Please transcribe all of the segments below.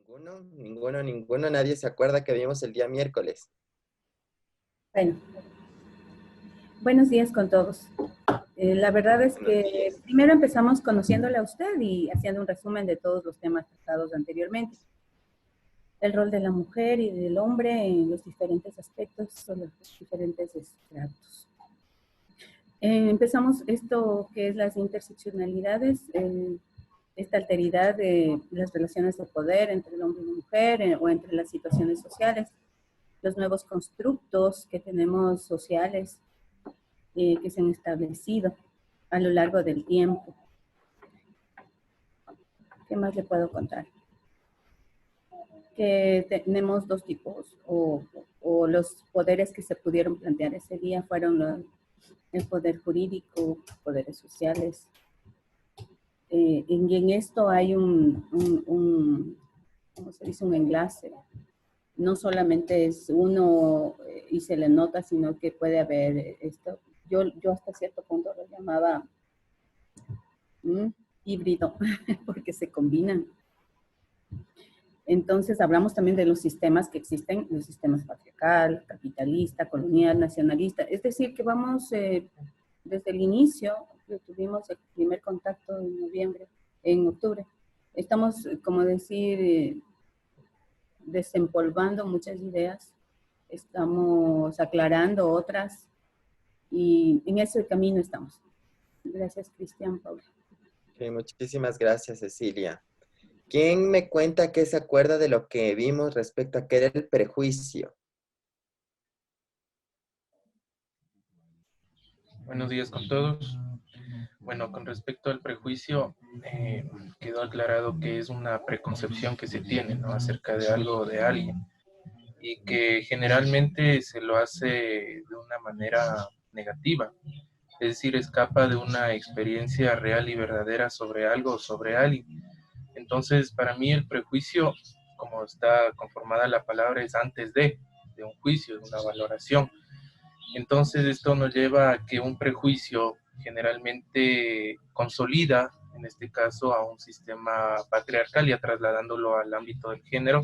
Ninguno. Nadie se acuerda que vimos el día miércoles. Bueno, buenos días con todos. La verdad es Buenos que días. primero empezamos conociéndole a usted y haciendo un resumen de todos los temas tratados anteriormente. El rol de la mujer y del hombre en los diferentes aspectos o los diferentes estratos. Empezamos esto que es las interseccionalidades, esta alteridad de las relaciones de poder entre el hombre y la mujer o entre las situaciones sociales, los nuevos constructos que tenemos sociales que se han establecido a lo largo del tiempo. ¿Qué más le puedo contar? Que tenemos dos tipos, o los poderes que se pudieron plantear ese día fueron el poder jurídico, poderes sociales. En esto hay ¿cómo se dice? Un enlace. No solamente es uno y se le nota, sino que puede haber esto. Yo hasta cierto punto lo llamaba híbrido, porque se combinan. Entonces hablamos también de los sistemas que existen, los sistemas patriarcal, capitalista, colonial, nacionalista. Es decir, que vamos desde el inicio, que tuvimos el primer contacto en octubre. Estamos, como decir, desempolvando muchas ideas, estamos aclarando otras y en ese camino estamos. Gracias, Cristian, Paula. Okay, muchísimas gracias, Cecilia. ¿Quién me cuenta qué se acuerda de lo que vimos respecto a qué era el prejuicio? Buenos días con todos. Bueno, con respecto al prejuicio, quedó aclarado que es una preconcepción que se tiene, ¿no?, acerca de algo o de alguien, y que generalmente se lo hace de una manera negativa, es decir, escapa de una experiencia real y verdadera sobre algo o sobre alguien. Entonces, para mí el prejuicio, como está conformada la palabra, es antes de un juicio, de una valoración. Entonces, esto nos lleva a que un prejuicio generalmente consolida, en este caso, a un sistema patriarcal, ya trasladándolo al ámbito del género,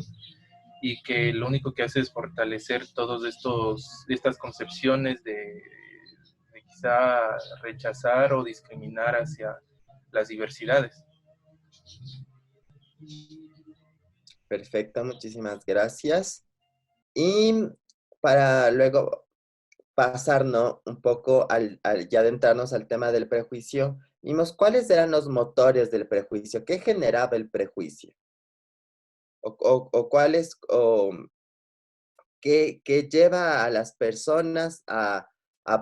y que lo único que hace es fortalecer todos estas concepciones de quizá rechazar o discriminar hacia las diversidades. Perfecto, muchísimas gracias. Y para luego pasar, ¿no?, un poco ya adentrarnos al tema del prejuicio, vimos cuáles eran los motores del prejuicio, qué generaba el prejuicio, qué lleva a las personas a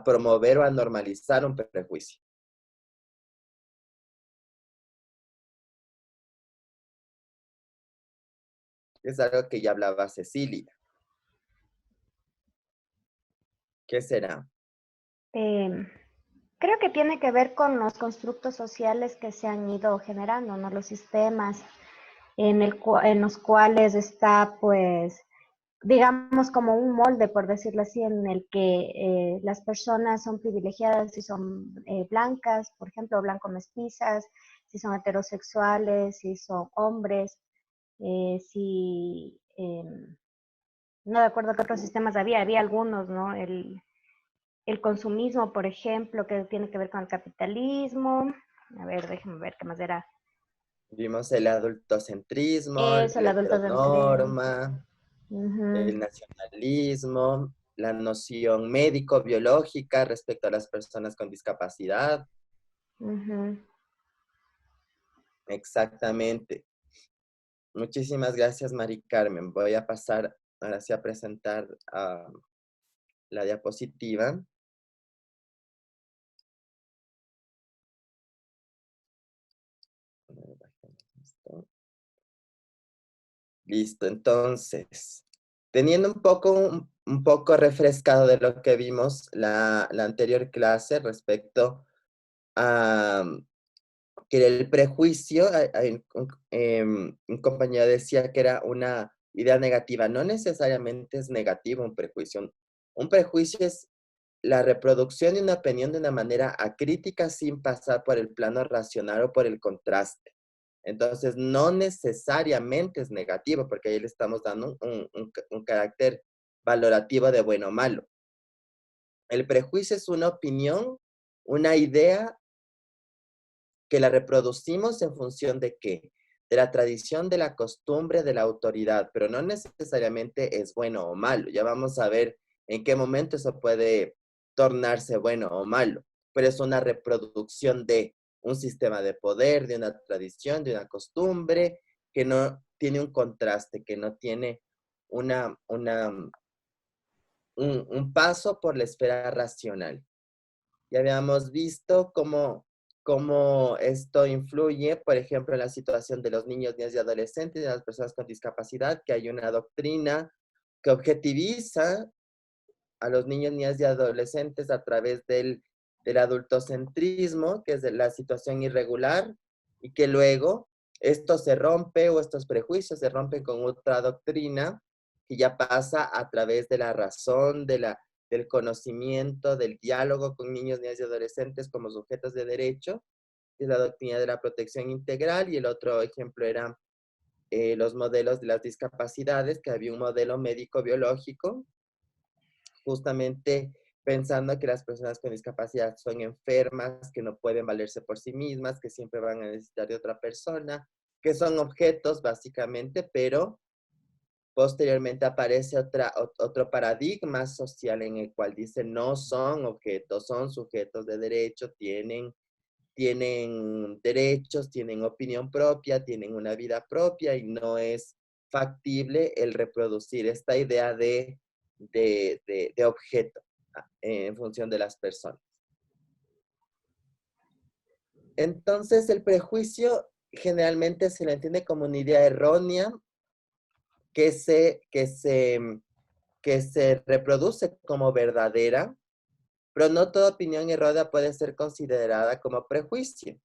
promover o a normalizar un prejuicio. Es algo que ya hablaba Cecilia. ¿Qué será? Creo que tiene que ver con los constructos sociales que se han ido generando, ¿no? Los sistemas en los cuales está, pues, digamos, como un molde, por decirlo así, en el que las personas son privilegiadas si son blancas, por ejemplo, blanco-mestizas, si son heterosexuales, si son hombres, no de acuerdo a qué otros sistemas había algunos, ¿no? El consumismo, por ejemplo, que tiene que ver con el capitalismo. A ver, déjenme ver qué más era. Vimos el adultocentrismo, Eso, el la adultocentrismo. heteronorma, el nacionalismo, la noción médico-biológica respecto a las personas con discapacidad. Exactamente. Muchísimas gracias, Mari Carmen. Voy a pasar ahora sí a presentar la diapositiva. Listo, entonces, teniendo un poco refrescado de lo que vimos la anterior clase respecto a que el prejuicio, un compañero decía que era una idea negativa. No necesariamente es negativo un prejuicio. Un prejuicio es la reproducción de una opinión de una manera acrítica sin pasar por el plano racional o por el contraste. Entonces, no necesariamente es negativo, porque ahí le estamos dando un carácter valorativo de bueno o malo. El prejuicio es una opinión, una idea que la reproducimos en función de ¿qué? De la tradición, de la costumbre, de la autoridad, pero no necesariamente es bueno o malo. Ya vamos a ver en qué momento eso puede tornarse bueno o malo, pero es una reproducción de un sistema de poder, de una tradición, de una costumbre, que no tiene un contraste, que no tiene un paso por la esfera racional. Ya habíamos visto cómo esto influye, por ejemplo, en la situación de los niños, niñas y adolescentes, de las personas con discapacidad, que hay una doctrina que objetiviza a los niños, niñas y adolescentes a través del adultocentrismo, que es de la situación irregular, y que luego esto se rompe o estos prejuicios se rompen con otra doctrina que ya pasa a través de la razón, del conocimiento, del diálogo con niños, niñas y adolescentes como sujetos de derecho, que es la doctrina de la protección integral, y el otro ejemplo era los modelos de las discapacidades, que había un modelo médico-biológico, justamente pensando que las personas con discapacidad son enfermas, que no pueden valerse por sí mismas, que siempre van a necesitar de otra persona, que son objetos básicamente, pero posteriormente aparece otro paradigma social en el cual dice no son objetos, son sujetos de derecho, tienen derechos, tienen opinión propia, tienen una vida propia y no es factible el reproducir esta idea de objeto en función de las personas. Entonces, el prejuicio generalmente se lo entiende como una idea errónea que se reproduce como verdadera, pero no toda opinión errónea puede ser considerada como prejuicio,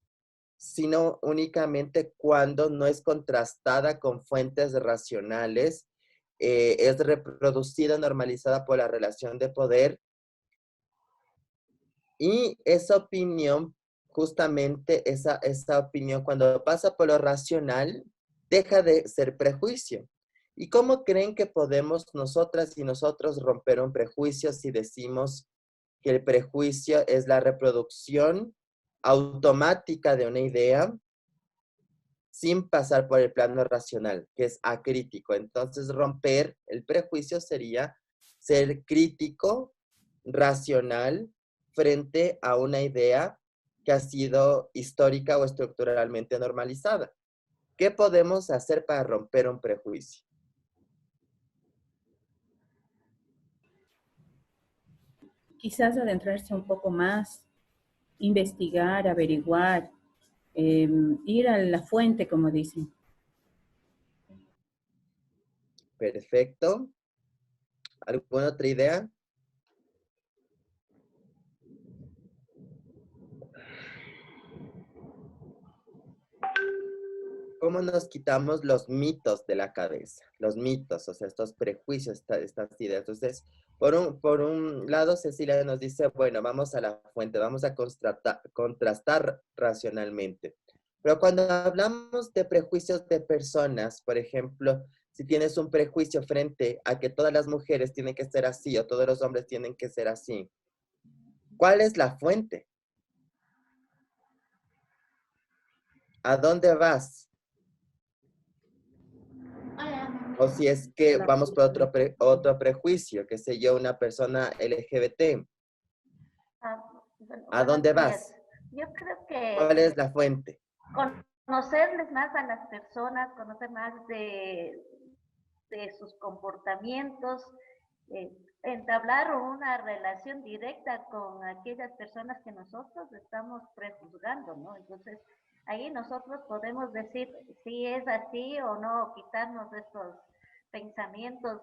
sino únicamente cuando no es contrastada con fuentes racionales, es reproducida, normalizada por la relación de poder, y esa opinión, justamente esa opinión, cuando pasa por lo racional, deja de ser prejuicio. ¿Y cómo creen que podemos nosotras y nosotros romper un prejuicio si decimos que el prejuicio es la reproducción automática de una idea sin pasar por el plano racional, que es acrítico? Entonces, romper el prejuicio sería ser crítico, racional, frente a una idea que ha sido histórica o estructuralmente normalizada. ¿Qué podemos hacer para romper un prejuicio? Quizás adentrarse un poco más, investigar, averiguar, ir a la fuente, como dicen. Perfecto. ¿Alguna otra idea? ¿Cómo nos quitamos los mitos de la cabeza? Los mitos, o sea, estos prejuicios, estas ideas. Entonces, por un lado, Cecilia nos dice, bueno, vamos a la fuente, vamos a contrastar racionalmente. Pero cuando hablamos de prejuicios de personas, por ejemplo, si tienes un prejuicio frente a que todas las mujeres tienen que ser así o todos los hombres tienen que ser así, ¿cuál es la fuente? ¿A dónde vas? O si es que vamos por otro prejuicio, que sé yo, una persona LGBT. ¿A dónde vas? Yo creo que ¿Cuál es la fuente? conocerles más a las personas, conocer más de sus comportamientos, entablar una relación directa con aquellas personas que nosotros estamos prejuzgando, ¿no? Entonces, ahí nosotros podemos decir si es así o no, quitarnos estos pensamientos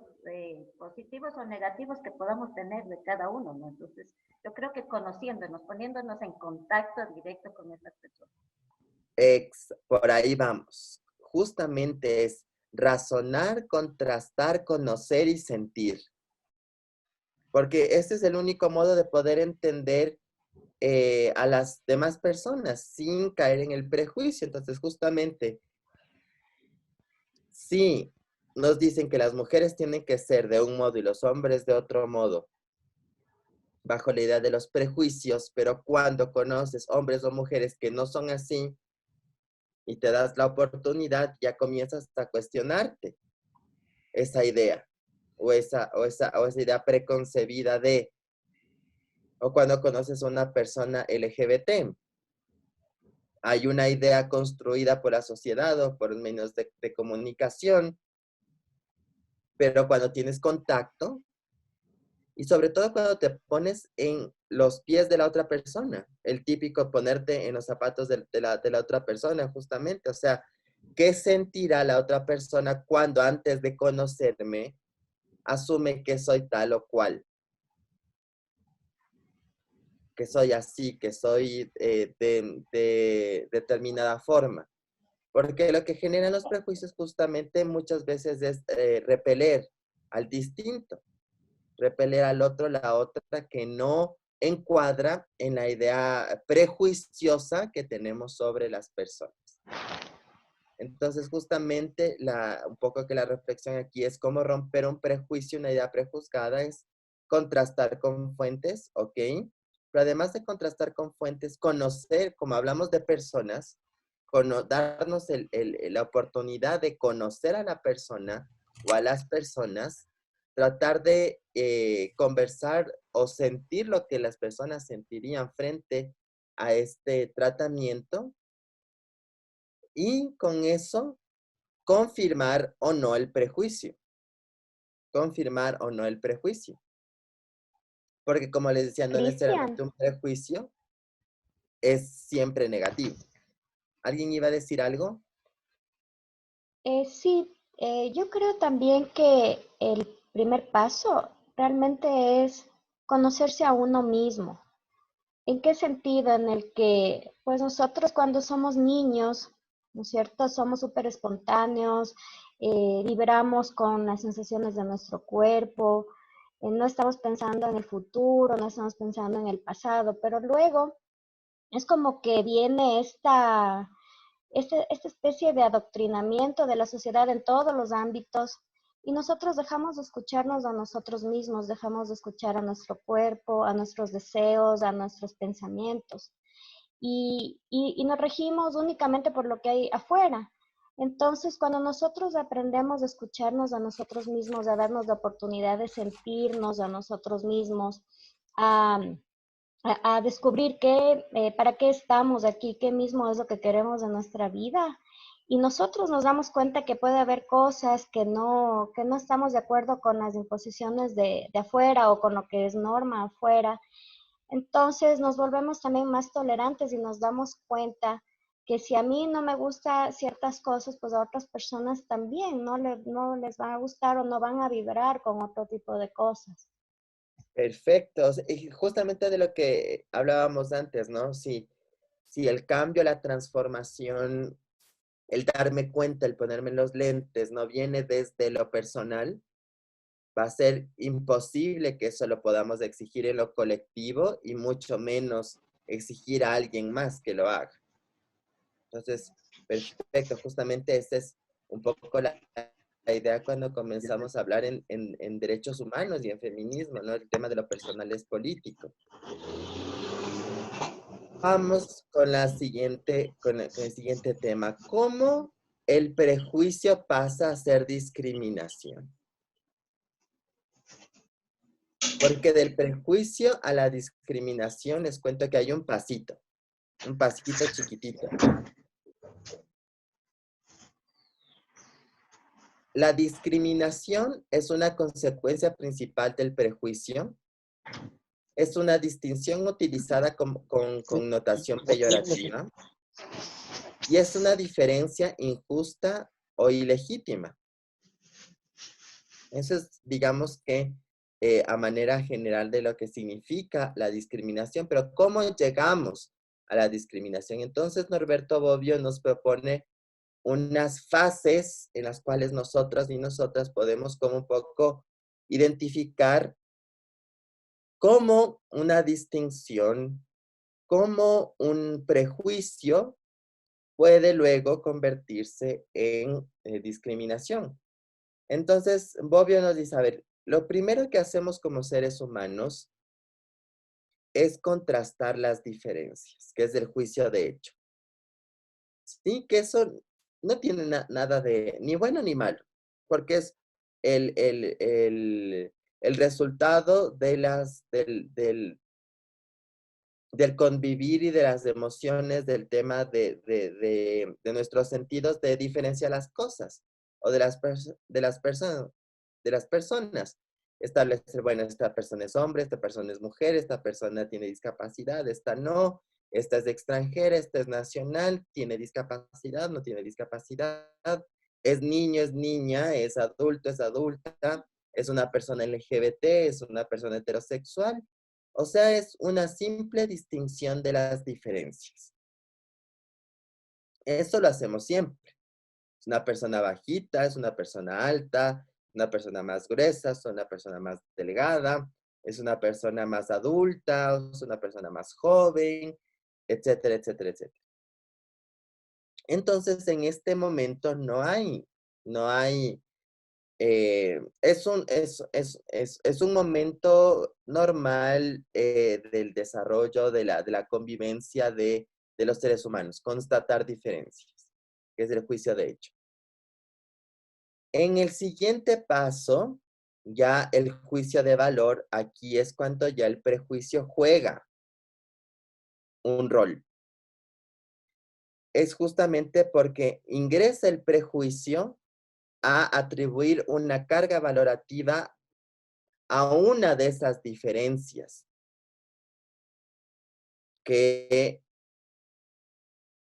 positivos o negativos que podamos tener de cada uno, ¿no? Entonces, yo creo que conociéndonos, poniéndonos en contacto directo con estas personas. Por ahí vamos. Justamente es razonar, contrastar, conocer y sentir. Porque este es el único modo de poder entender a las demás personas sin caer en el prejuicio. Entonces, justamente si nos dicen que las mujeres tienen que ser de un modo y los hombres de otro modo, bajo la idea de los prejuicios, pero cuando conoces hombres o mujeres que no son así y te das la oportunidad, ya comienzas a cuestionarte esa idea o esa idea preconcebida de, o cuando conoces a una persona LGBT. Hay una idea construida por la sociedad o por medios de comunicación, pero cuando tienes contacto, y sobre todo cuando te pones en los pies de la otra persona, el típico ponerte en los zapatos de la otra persona, justamente. O sea, ¿qué sentirá la otra persona cuando antes de conocerme asume que soy tal o cual? Que soy así, que soy de determinada forma. Porque lo que generan los prejuicios justamente muchas veces es repeler al distinto, repeler al otro, la otra que no encuadra en la idea prejuiciosa que tenemos sobre las personas. Entonces, justamente, un poco que la reflexión aquí es cómo romper un prejuicio, una idea prejuzgada, es contrastar con fuentes, ¿ok? Pero además de contrastar con fuentes, conocer, como hablamos de personas, darnos la oportunidad de conocer a la persona o a las personas, tratar de conversar o sentir lo que las personas sentirían frente a este tratamiento y con eso confirmar o no el prejuicio. Confirmar o no el prejuicio. Porque como les decía, no necesariamente Cristian, un prejuicio es siempre negativo. ¿Alguien iba a decir algo? sí, yo creo también que el primer paso realmente es conocerse a uno mismo. ¿En qué sentido? En el que, pues nosotros cuando somos niños, ¿no es cierto? Somos súper espontáneos, vibramos con las sensaciones de nuestro cuerpo, no estamos pensando en el futuro, no estamos pensando en el pasado, pero luego es como que viene esta especie de adoctrinamiento de la sociedad en todos los ámbitos y nosotros dejamos de escucharnos a nosotros mismos, dejamos de escuchar a nuestro cuerpo, a nuestros deseos, a nuestros pensamientos y nos regimos únicamente por lo que hay afuera. Entonces, cuando nosotros aprendemos a escucharnos a nosotros mismos, a darnos la oportunidad de sentirnos a nosotros mismos, a a descubrir para qué estamos aquí, qué mismo es lo que queremos de nuestra vida. Y nosotros nos damos cuenta que puede haber cosas que no estamos de acuerdo con las imposiciones de afuera o con lo que es norma afuera. Entonces nos volvemos también más tolerantes y nos damos cuenta que si a mí no me gustan ciertas cosas, pues a otras personas también no les van a gustar o no van a vibrar con otro tipo de cosas. Perfecto. Y justamente de lo que hablábamos antes, ¿no? Si el cambio, la transformación, el darme cuenta, el ponerme los lentes, no viene desde lo personal, va a ser imposible que eso lo podamos exigir en lo colectivo y mucho menos exigir a alguien más que lo haga. Entonces, perfecto, justamente esa es un poco la idea cuando comenzamos a hablar en derechos humanos y en feminismo, ¿no? El tema de lo personal es político. Vamos con con el siguiente tema. ¿Cómo el prejuicio pasa a ser discriminación? Porque del prejuicio a la discriminación les cuento que hay un pasito chiquitito. La discriminación es una consecuencia principal del prejuicio. Es una distinción utilizada con connotación peyorativa y es una diferencia injusta o ilegítima. Eso es, digamos que, a manera general de lo que significa la discriminación, pero ¿cómo llegamos a la discriminación? Entonces, Norberto Bobbio nos propone unas fases en las cuales nosotras y nosotras podemos como un poco identificar cómo una distinción, cómo un prejuicio puede luego convertirse en discriminación. Entonces, Bobbio nos dice, a ver, lo primero que hacemos como seres humanos es contrastar las diferencias, que es el juicio de hecho. Sí, que eso no tiene nada de ni bueno ni malo, porque es el resultado de del convivir y de las emociones, del tema de nuestros sentidos, de diferenciar las cosas o de las personas. Establecer, bueno, esta persona es hombre, esta persona es mujer, esta persona tiene discapacidad, esta no, esta es extranjera, esta es nacional, tiene discapacidad, no tiene discapacidad, es niño, es niña, es adulta, es una persona LGBT, es una persona heterosexual. O sea, es una simple distinción de las diferencias. Eso lo hacemos siempre. Es una persona bajita, es una persona alta, una persona más gruesa, es una persona más delgada, es una persona más adulta, es una persona más joven, etcétera, etcétera, etcétera. Entonces, en este momento no hay, es un momento normal del desarrollo de la convivencia de los seres humanos, constatar diferencias, que es el juicio de hecho. En el siguiente paso, ya el juicio de valor, aquí es cuando ya el prejuicio juega un rol. Es justamente porque ingresa el prejuicio a atribuir una carga valorativa a una de esas diferencias que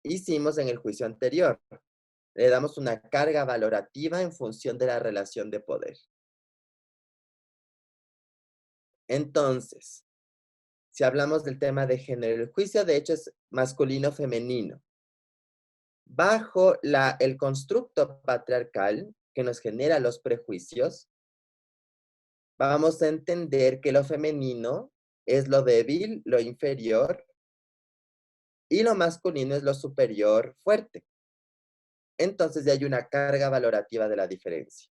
hicimos en el juicio anterior. Le damos una carga valorativa en función de la relación de poder. Entonces, si hablamos del tema de género, el juicio de hecho es masculino-femenino. Bajo el constructo patriarcal que nos genera los prejuicios, vamos a entender que lo femenino es lo débil, lo inferior, y lo masculino es lo superior, fuerte. Entonces ya hay una carga valorativa de la diferencia.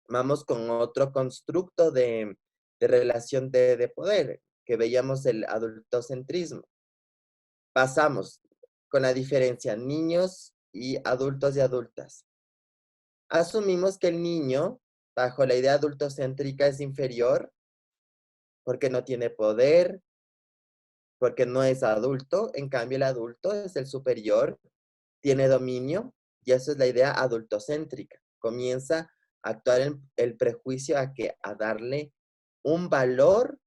Vamos con otro constructo de relación de poder, que veíamos el adultocentrismo. Pasamos con la diferencia niños y adultos y adultas. Asumimos que el niño, bajo la idea adultocéntrica, es inferior porque no tiene poder, porque no es adulto. En cambio, el adulto es el superior, tiene dominio, y eso es la idea adultocéntrica. Comienza a actuar el prejuicio a darle un valor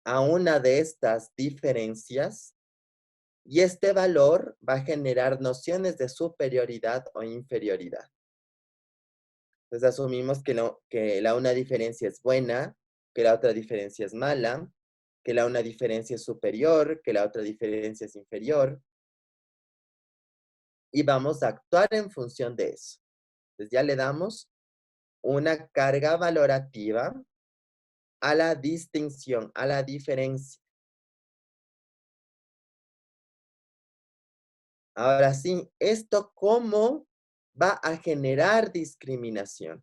a una de estas diferencias, y este valor va a generar nociones de superioridad o inferioridad. Entonces asumimos que una diferencia es buena, que la otra diferencia es mala, que una diferencia es superior, que la otra diferencia es inferior, y vamos a actuar en función de eso. Entonces ya le damos una carga valorativa a la distinción, a la diferencia. Ahora sí, ¿esto cómo va a generar discriminación?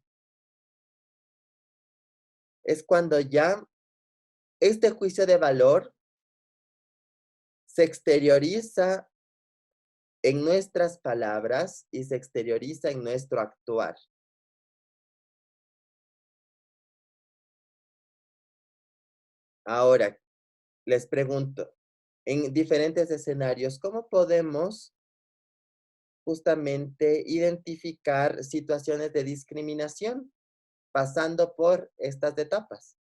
Es cuando ya este juicio de valor se exterioriza en nuestras palabras y se exterioriza en nuestro actuar. Ahora, les pregunto, en diferentes escenarios, ¿cómo podemos justamente identificar situaciones de discriminación pasando por estas etapas?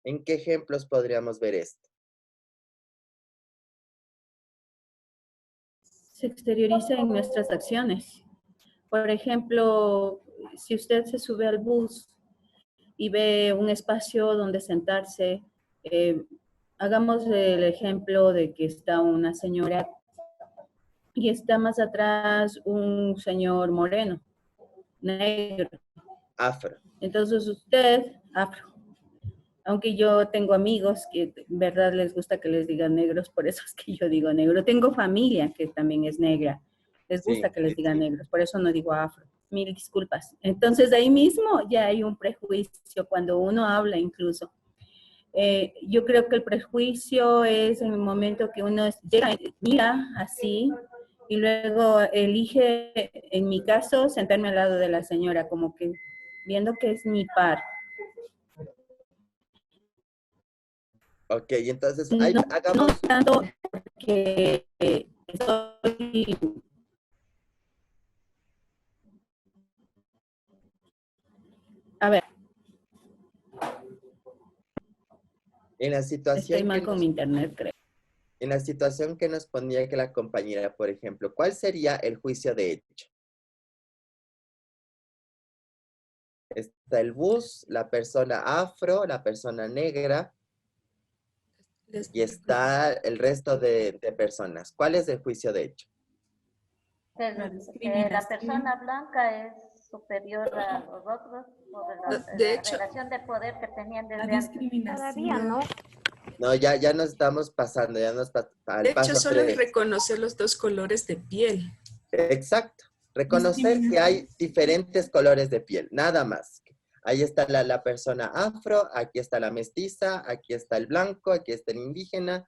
¿En qué ejemplos podríamos ver esto? Se exterioriza en nuestras acciones. Por ejemplo, si usted se sube al bus y ve un espacio donde sentarse, hagamos el ejemplo de que está una señora y está más atrás un señor moreno, negro. Afro. Entonces usted, afro, aunque yo tengo amigos que en verdad les gusta que les digan negros, por eso es que yo digo negro. Tengo familia que también es negra, les gusta Sí, que les sí, digan sí. negros, por eso no digo afro. Mil disculpas. Entonces ahí mismo ya hay un prejuicio cuando uno habla incluso. Yo creo que el prejuicio es en el momento que uno llega, mira así, y luego elige, en mi caso, sentarme al lado de la señora, como que viendo que es mi par. Ok, entonces ahí No, no hagamos, tanto que estoy, a ver, en la estoy situación mal con mi internet, creo. en la situación que nos ponía que la compañera, por ejemplo, ¿cuál sería el juicio de hecho? Está el bus, la persona afro, la persona negra y está el resto de personas. ¿Cuál es el juicio de hecho? Que la persona blanca es superior a los otros por la relación de poder que tenían desde antes. Todavía no. No, ya nos estamos pasando, ya nos al De hecho, paso solo es 3. reconocer los dos colores de piel. Exacto. Reconocer que hay diferentes colores de piel, nada más. Ahí está la persona afro, aquí está la mestiza, aquí está el blanco, aquí está el indígena.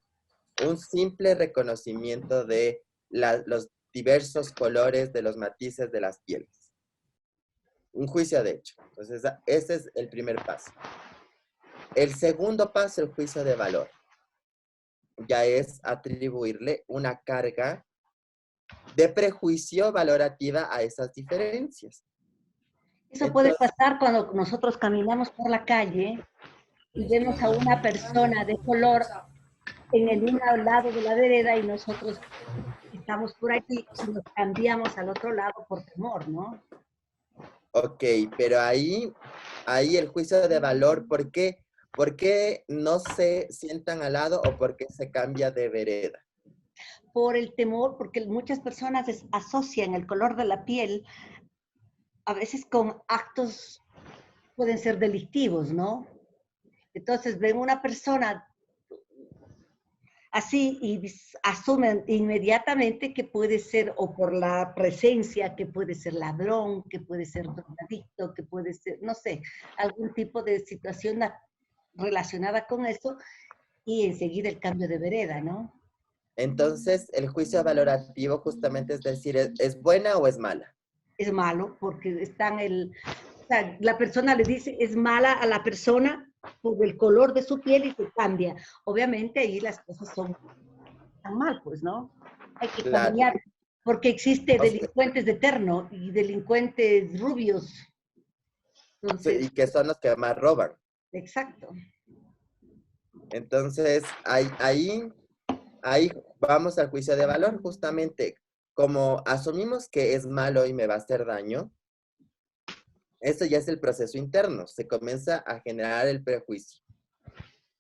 Un simple reconocimiento de los diversos colores, de los matices de las pieles. Un juicio de hecho. Entonces, ese es el primer paso. El segundo paso, el juicio de valor. Ya es atribuirle una carga de prejuicio valorativa a esas diferencias. Eso puede pasar cuando nosotros caminamos por la calle y vemos a una persona de color en el un lado de la vereda y nosotros estamos por aquí y nos cambiamos al otro lado por temor, ¿no? Ok, pero ahí el juicio de valor, ¿por qué? ¿Por qué no se sientan al lado o por qué se cambia de vereda? Por el temor, porque muchas personas asocian el color de la piel a veces con actos, pueden ser delictivos, ¿no? Entonces ven una persona así y asumen inmediatamente que puede ser o por la presencia, que puede ser ladrón, que puede ser drogadicto, que puede ser, no sé, algún tipo de situación relacionada con eso y enseguida el cambio de vereda, ¿no? Entonces, el juicio valorativo justamente es decir, ¿es buena o es mala? Es malo porque o sea, la persona le dice es mala a la persona por el color de su piel y se cambia. Obviamente ahí las cosas tan mal, pues, ¿no? Hay que Claro. cambiar, porque existe O sea, delincuentes de terno y delincuentes rubios. Entonces, y que son los que más roban. exacto. Entonces, ahí vamos al juicio de valor, justamente. Como asumimos que es malo y me va a hacer daño, eso ya es el proceso interno, se comienza a generar el prejuicio.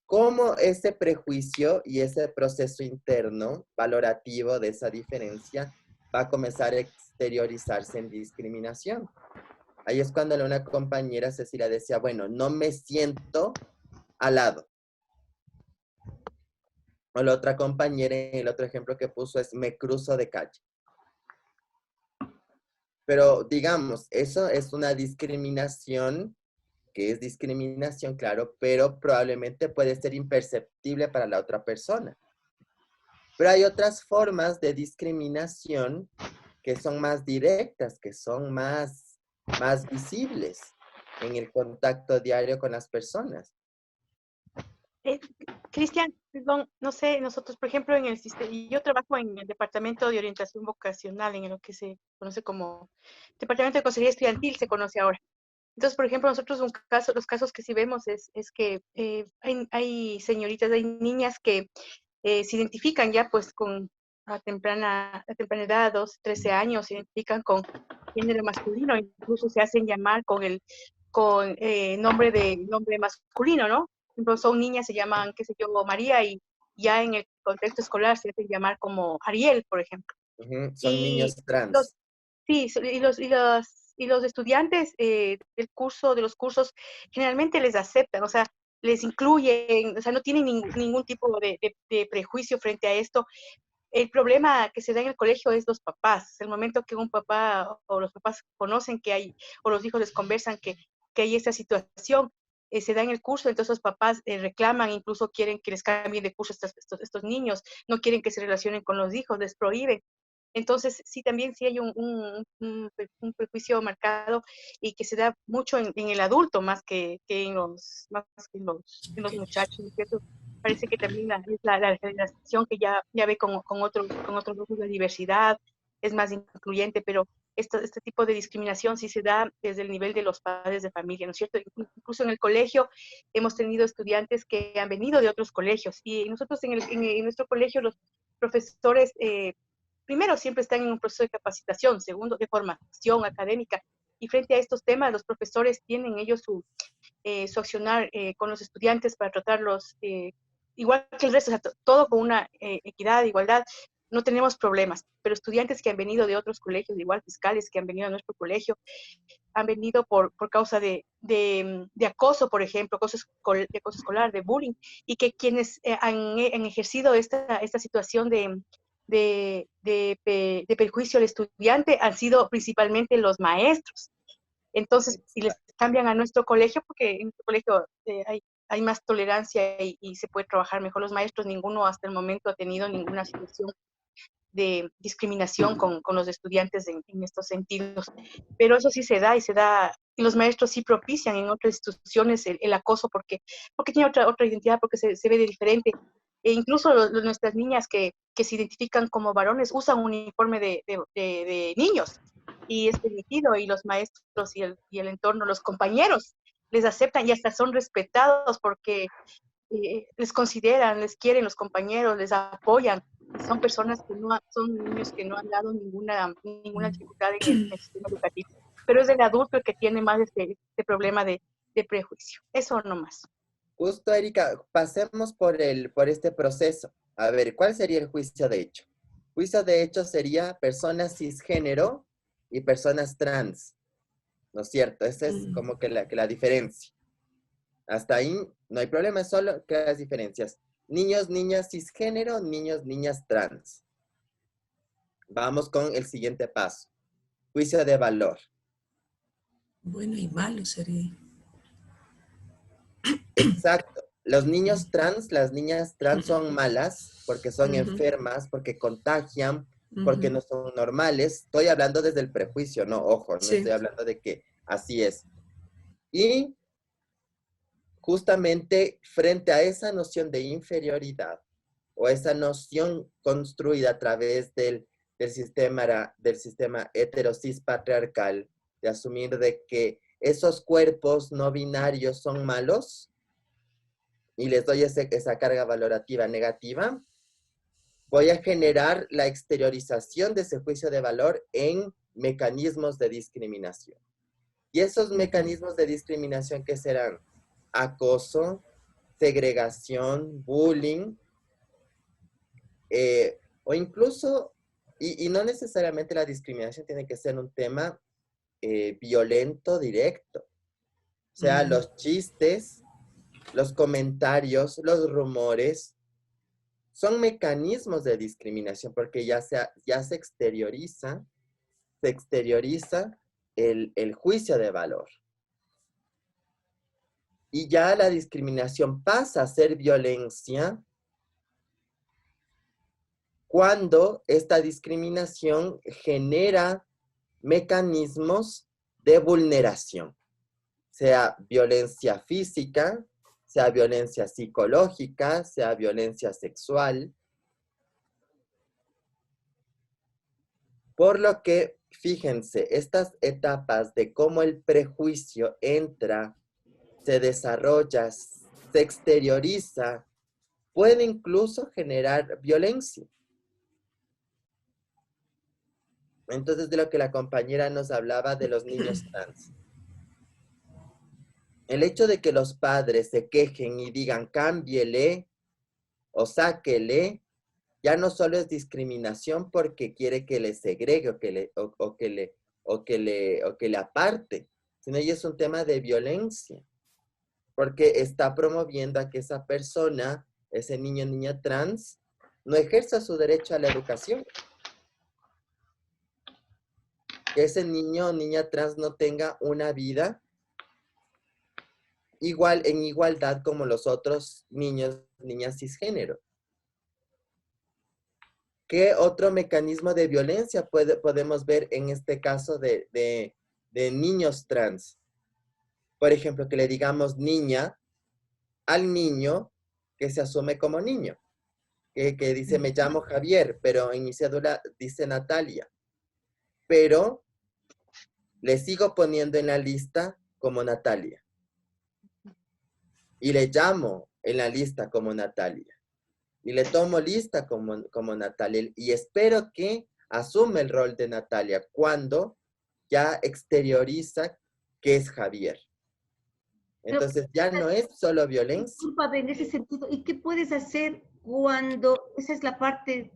¿Cómo ese prejuicio y ese proceso interno valorativo de esa diferencia va a comenzar a exteriorizarse en discriminación? Ahí es cuando una compañera, Cecilia, decía, bueno, no me siento al lado. O la otra compañera, el otro ejemplo que puso es, me cruzo de calle. Pero digamos, eso es una discriminación, que es discriminación, claro, pero probablemente puede ser imperceptible para la otra persona. Pero hay otras formas de discriminación que son más directas, que son más visibles en el contacto diario con las personas. Cristian, perdón, no sé, nosotros, por ejemplo, en el sistema, yo trabajo en el Departamento de Orientación Vocacional, en lo que se conoce como Departamento de Consejería Estudiantil, se conoce ahora. Entonces, por ejemplo, nosotros los casos que sí vemos es que hay señoritas, hay niñas que se identifican ya pues con a temprana edad, 12, 13 años, se identifican con género masculino, incluso se hacen llamar con nombre masculino, ¿no? Por ejemplo, son niñas, se llaman, qué sé yo, María, y ya en el contexto escolar se hacen llamar como Ariel, por ejemplo. Son Y niños trans. sí, y las y los estudiantes del curso, de los cursos, generalmente les aceptan, o sea, les incluyen, o sea, no tienen ningún tipo de prejuicio frente a esto. El problema que se da en el colegio es los papás. El momento que un papá o los papás conocen que hay, o los hijos les conversan que hay esta situación, se da en el curso, entonces los papás reclaman, incluso quieren que les cambien de curso estos niños, no quieren que se relacionen con los hijos, les prohíben. Entonces, sí, también sí hay un prejuicio marcado y que se da mucho en el adulto más que en los muchachos, ¿no es cierto? Parece que también es la generación que ya ve con otros grupos de diversidad, es más incluyente, pero este tipo de discriminación sí se da desde el nivel de los padres de familia, ¿no es cierto? Incluso en el colegio hemos tenido estudiantes que han venido de otros colegios y nosotros en nuestro colegio los profesores primero siempre están en un proceso de capacitación, segundo de formación académica, y frente a estos temas los profesores tienen ellos su accionar con los estudiantes para tratarlos igual que el resto, o sea, todo con una equidad, igualdad, no tenemos problemas, pero estudiantes que han venido de otros colegios, igual fiscales que han venido a nuestro colegio, han venido por causa de acoso, por ejemplo, de acoso escolar, de bullying, y que quienes han ejercido esta situación de perjuicio al estudiante han sido principalmente los maestros. Entonces, si les cambian a nuestro colegio, porque en nuestro colegio hay más tolerancia y se puede trabajar mejor los maestros, ninguno hasta el momento ha tenido ninguna situación de discriminación con los estudiantes en estos sentidos. Pero eso sí se da y los maestros sí propician en otras instituciones el acoso porque tiene otra identidad, porque se ve de diferente. E incluso nuestras niñas que se identifican como varones usan un uniforme de niños y es permitido, y los maestros y el entorno, los compañeros les aceptan y hasta son respetados porque les consideran, les quieren los compañeros, les apoyan. Son personas son niños que no han dado ninguna dificultad en el sistema educativo. Pero es el adulto el que tiene más este problema de prejuicio. Eso nomás. Justo, Erika, pasemos por este proceso. A ver, ¿cuál sería el juicio de hecho? Juicio de hecho sería personas cisgénero y personas trans, ¿no es cierto? Esa es como que la diferencia. Hasta ahí no hay problema, solo que las diferencias. Niños, niñas cisgénero, niños, niñas trans. Vamos con el siguiente paso. Juicio de valor. Bueno y malo sería. Exacto. Los niños trans, las niñas trans son malas porque son enfermas, porque contagian, porque no son normales. Estoy hablando desde el prejuicio, no, ojo, no estoy hablando de que así es. Y justamente frente a esa noción de inferioridad o esa noción construida a través del sistema heterosis patriarcal, de asumir de que esos cuerpos no binarios son malos, y les doy esa carga valorativa negativa, voy a generar la exteriorización de ese juicio de valor en mecanismos de discriminación. Y esos mecanismos de discriminación, ¿qué serán? Acoso, segregación, bullying, o incluso, y no necesariamente la discriminación tiene que ser un tema violento, directo. O sea, los chistes, los comentarios, los rumores, son mecanismos de discriminación porque ya se exterioriza el juicio de valor. Y ya la discriminación pasa a ser violencia cuando esta discriminación genera mecanismos de vulneración, sea violencia física, sea violencia psicológica, sea violencia sexual. Por lo que, fíjense, estas etapas de cómo el prejuicio entra, se desarrolla, se exterioriza, puede incluso generar violencia. Entonces, de lo que la compañera nos hablaba de los niños trans. El hecho de que los padres se quejen y digan cámbiele o sáquele, ya no solo es discriminación porque quiere que le segregue o o que le aparte, sino ya es un tema de violencia, porque está promoviendo a que esa persona, ese niño o niña trans, no ejerza su derecho a la educación. Que ese niño o niña trans no tenga una vida igual, en igualdad como los otros niños, niñas cisgénero. ¿Qué otro mecanismo de violencia podemos ver en este caso de niños trans? Por ejemplo, que le digamos niña al niño que se asume como niño, que dice me llamo Javier, pero en mi cédula dice Natalia, pero le sigo poniendo en la lista como Natalia y le llamo en la lista como Natalia y le tomo lista como Natalia y espero que asume el rol de Natalia cuando ya exterioriza que es Javier. Entonces ya no es solo violencia. Disculpa, en ese sentido, ¿y qué puedes hacer cuando, esa es la parte,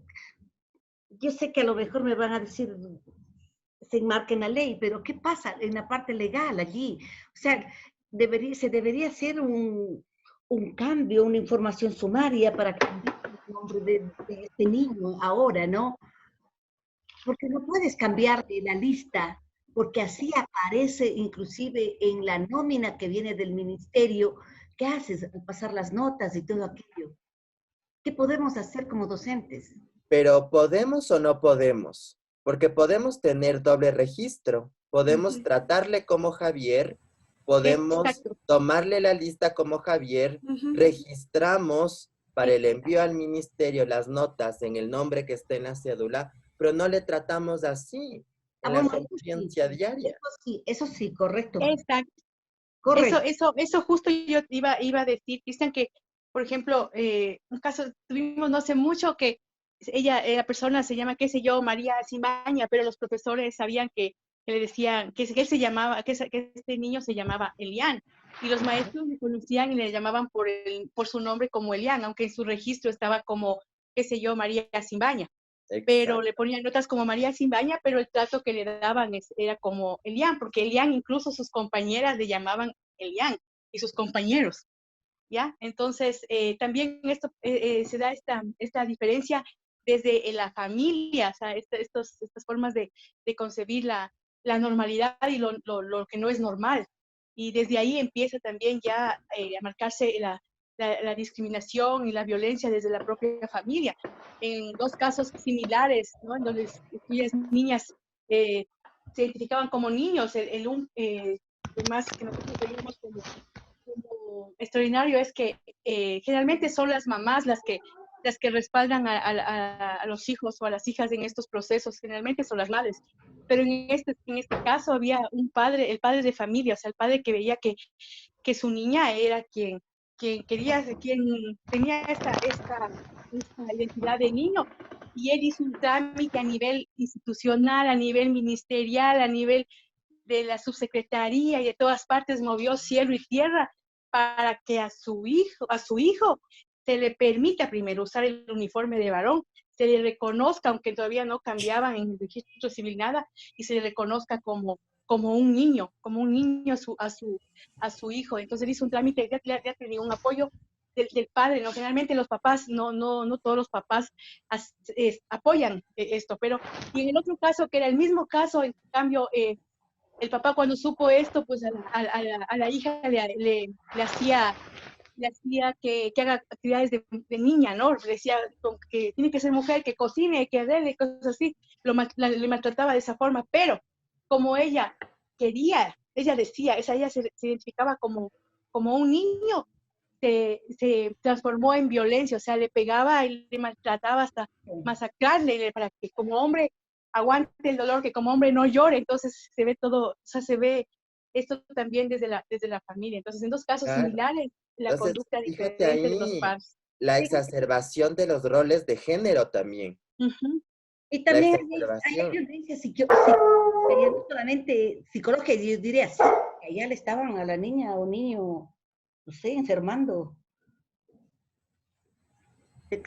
yo sé que a lo mejor me van a decir, se enmarca en la ley, pero ¿qué pasa en la parte legal allí? O sea, se debería hacer un cambio, una información sumaria para cambiar el nombre de este niño ahora, ¿no? Porque no puedes cambiar de la lista, porque así aparece inclusive en la nómina que viene del ministerio. ¿Qué haces al pasar las notas y todo aquello? ¿Qué podemos hacer como docentes? Pero ¿podemos o no podemos? Porque podemos tener doble registro. Podemos tratarle como Javier, podemos Exacto. tomarle la lista como Javier, registramos para el envío al ministerio las notas en el nombre que esté en la cédula, pero no le tratamos así en la Bueno, convivencia diaria. Eso sí, correcto. Exacto. Correcto. Eso justo yo iba a decir, Cristian, que, por ejemplo, un caso tuvimos no hace mucho que la persona se llama, qué sé yo, María Simbaña, pero los profesores sabían que le decían que él se llamaba, que este niño se llamaba Elian, y los maestros le conocían y le llamaban por su nombre como Elian, aunque en su registro estaba como, qué sé yo, María Simbaña. Pero le ponían notas como María Simbaña, pero el trato que le daban era como Elian, porque Elian, incluso sus compañeras le llamaban Elian y sus compañeros, ¿ya? Entonces, también esto se da esta diferencia desde la familia, o sea, estas formas de concebir la normalidad y lo que no es normal. Y desde ahí empieza también ya a marcarse la discriminación y la violencia desde la propia familia. En dos casos similares, ¿no? En donde aquellas niñas se identificaban como niños, más que nosotros veíamos como extraordinario es que generalmente son las mamás las que respaldan a los hijos o a las hijas en estos procesos, generalmente son las madres. Pero en este caso había un padre, el padre de familia, o sea, el padre que veía que su niña era quien tenía esta identidad de niño, y él hizo un trámite a nivel institucional, a nivel ministerial, a nivel de la subsecretaría y de todas partes, movió cielo y tierra para que a su hijo se le permita primero usar el uniforme de varón, se le reconozca, aunque todavía no cambiaban en el registro civil nada, y se le reconozca como un niño a su hijo. Entonces hizo un trámite, ya tenía un apoyo del padre, ¿no? Generalmente los papás, no todos los papás apoyan esto, pero y en el otro caso, que era el mismo caso, en cambio, el papá cuando supo esto, pues a la hija le hacía que haga actividades de niña, ¿no? Le decía que tiene que ser mujer, que cocine, que arregle, cosas así. Le maltrataba de esa forma, pero como ella quería, ella decía, ella se identificaba como un niño, se transformó en violencia, o sea, le pegaba y le maltrataba hasta masacrarle para que como hombre aguante el dolor, que como hombre no llore. Entonces se ve todo, o sea, se ve esto también desde la familia. Entonces, en dos casos similares, la Entonces, conducta fíjate diferente de los ahí padres. la exacerbación de los roles de género también. Y también La hay exacerbación. violencia no solamente psicológica, yo diría, que allá le estaban a la niña o niño, no sé, enfermando.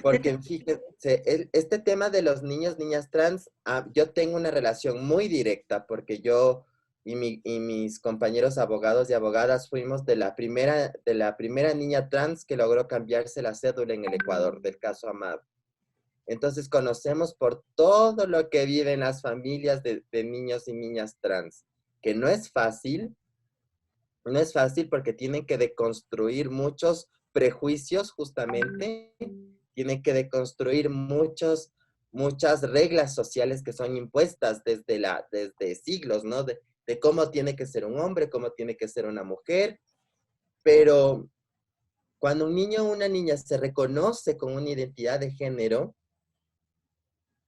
Porque fíjense, este tema de los niños, niñas trans, yo tengo una relación muy directa porque yo y mis compañeros abogados y abogadas fuimos de la primera niña trans que logró cambiarse la cédula en el Ecuador, del caso Amado. Entonces conocemos por todo lo que viven las familias de niños y niñas trans, que no es fácil porque tienen que deconstruir muchos prejuicios justamente, tienen que deconstruir muchas reglas sociales que son impuestas desde siglos, ¿no? De cómo tiene que ser un hombre, cómo tiene que ser una mujer, pero cuando un niño o una niña se reconoce con una identidad de género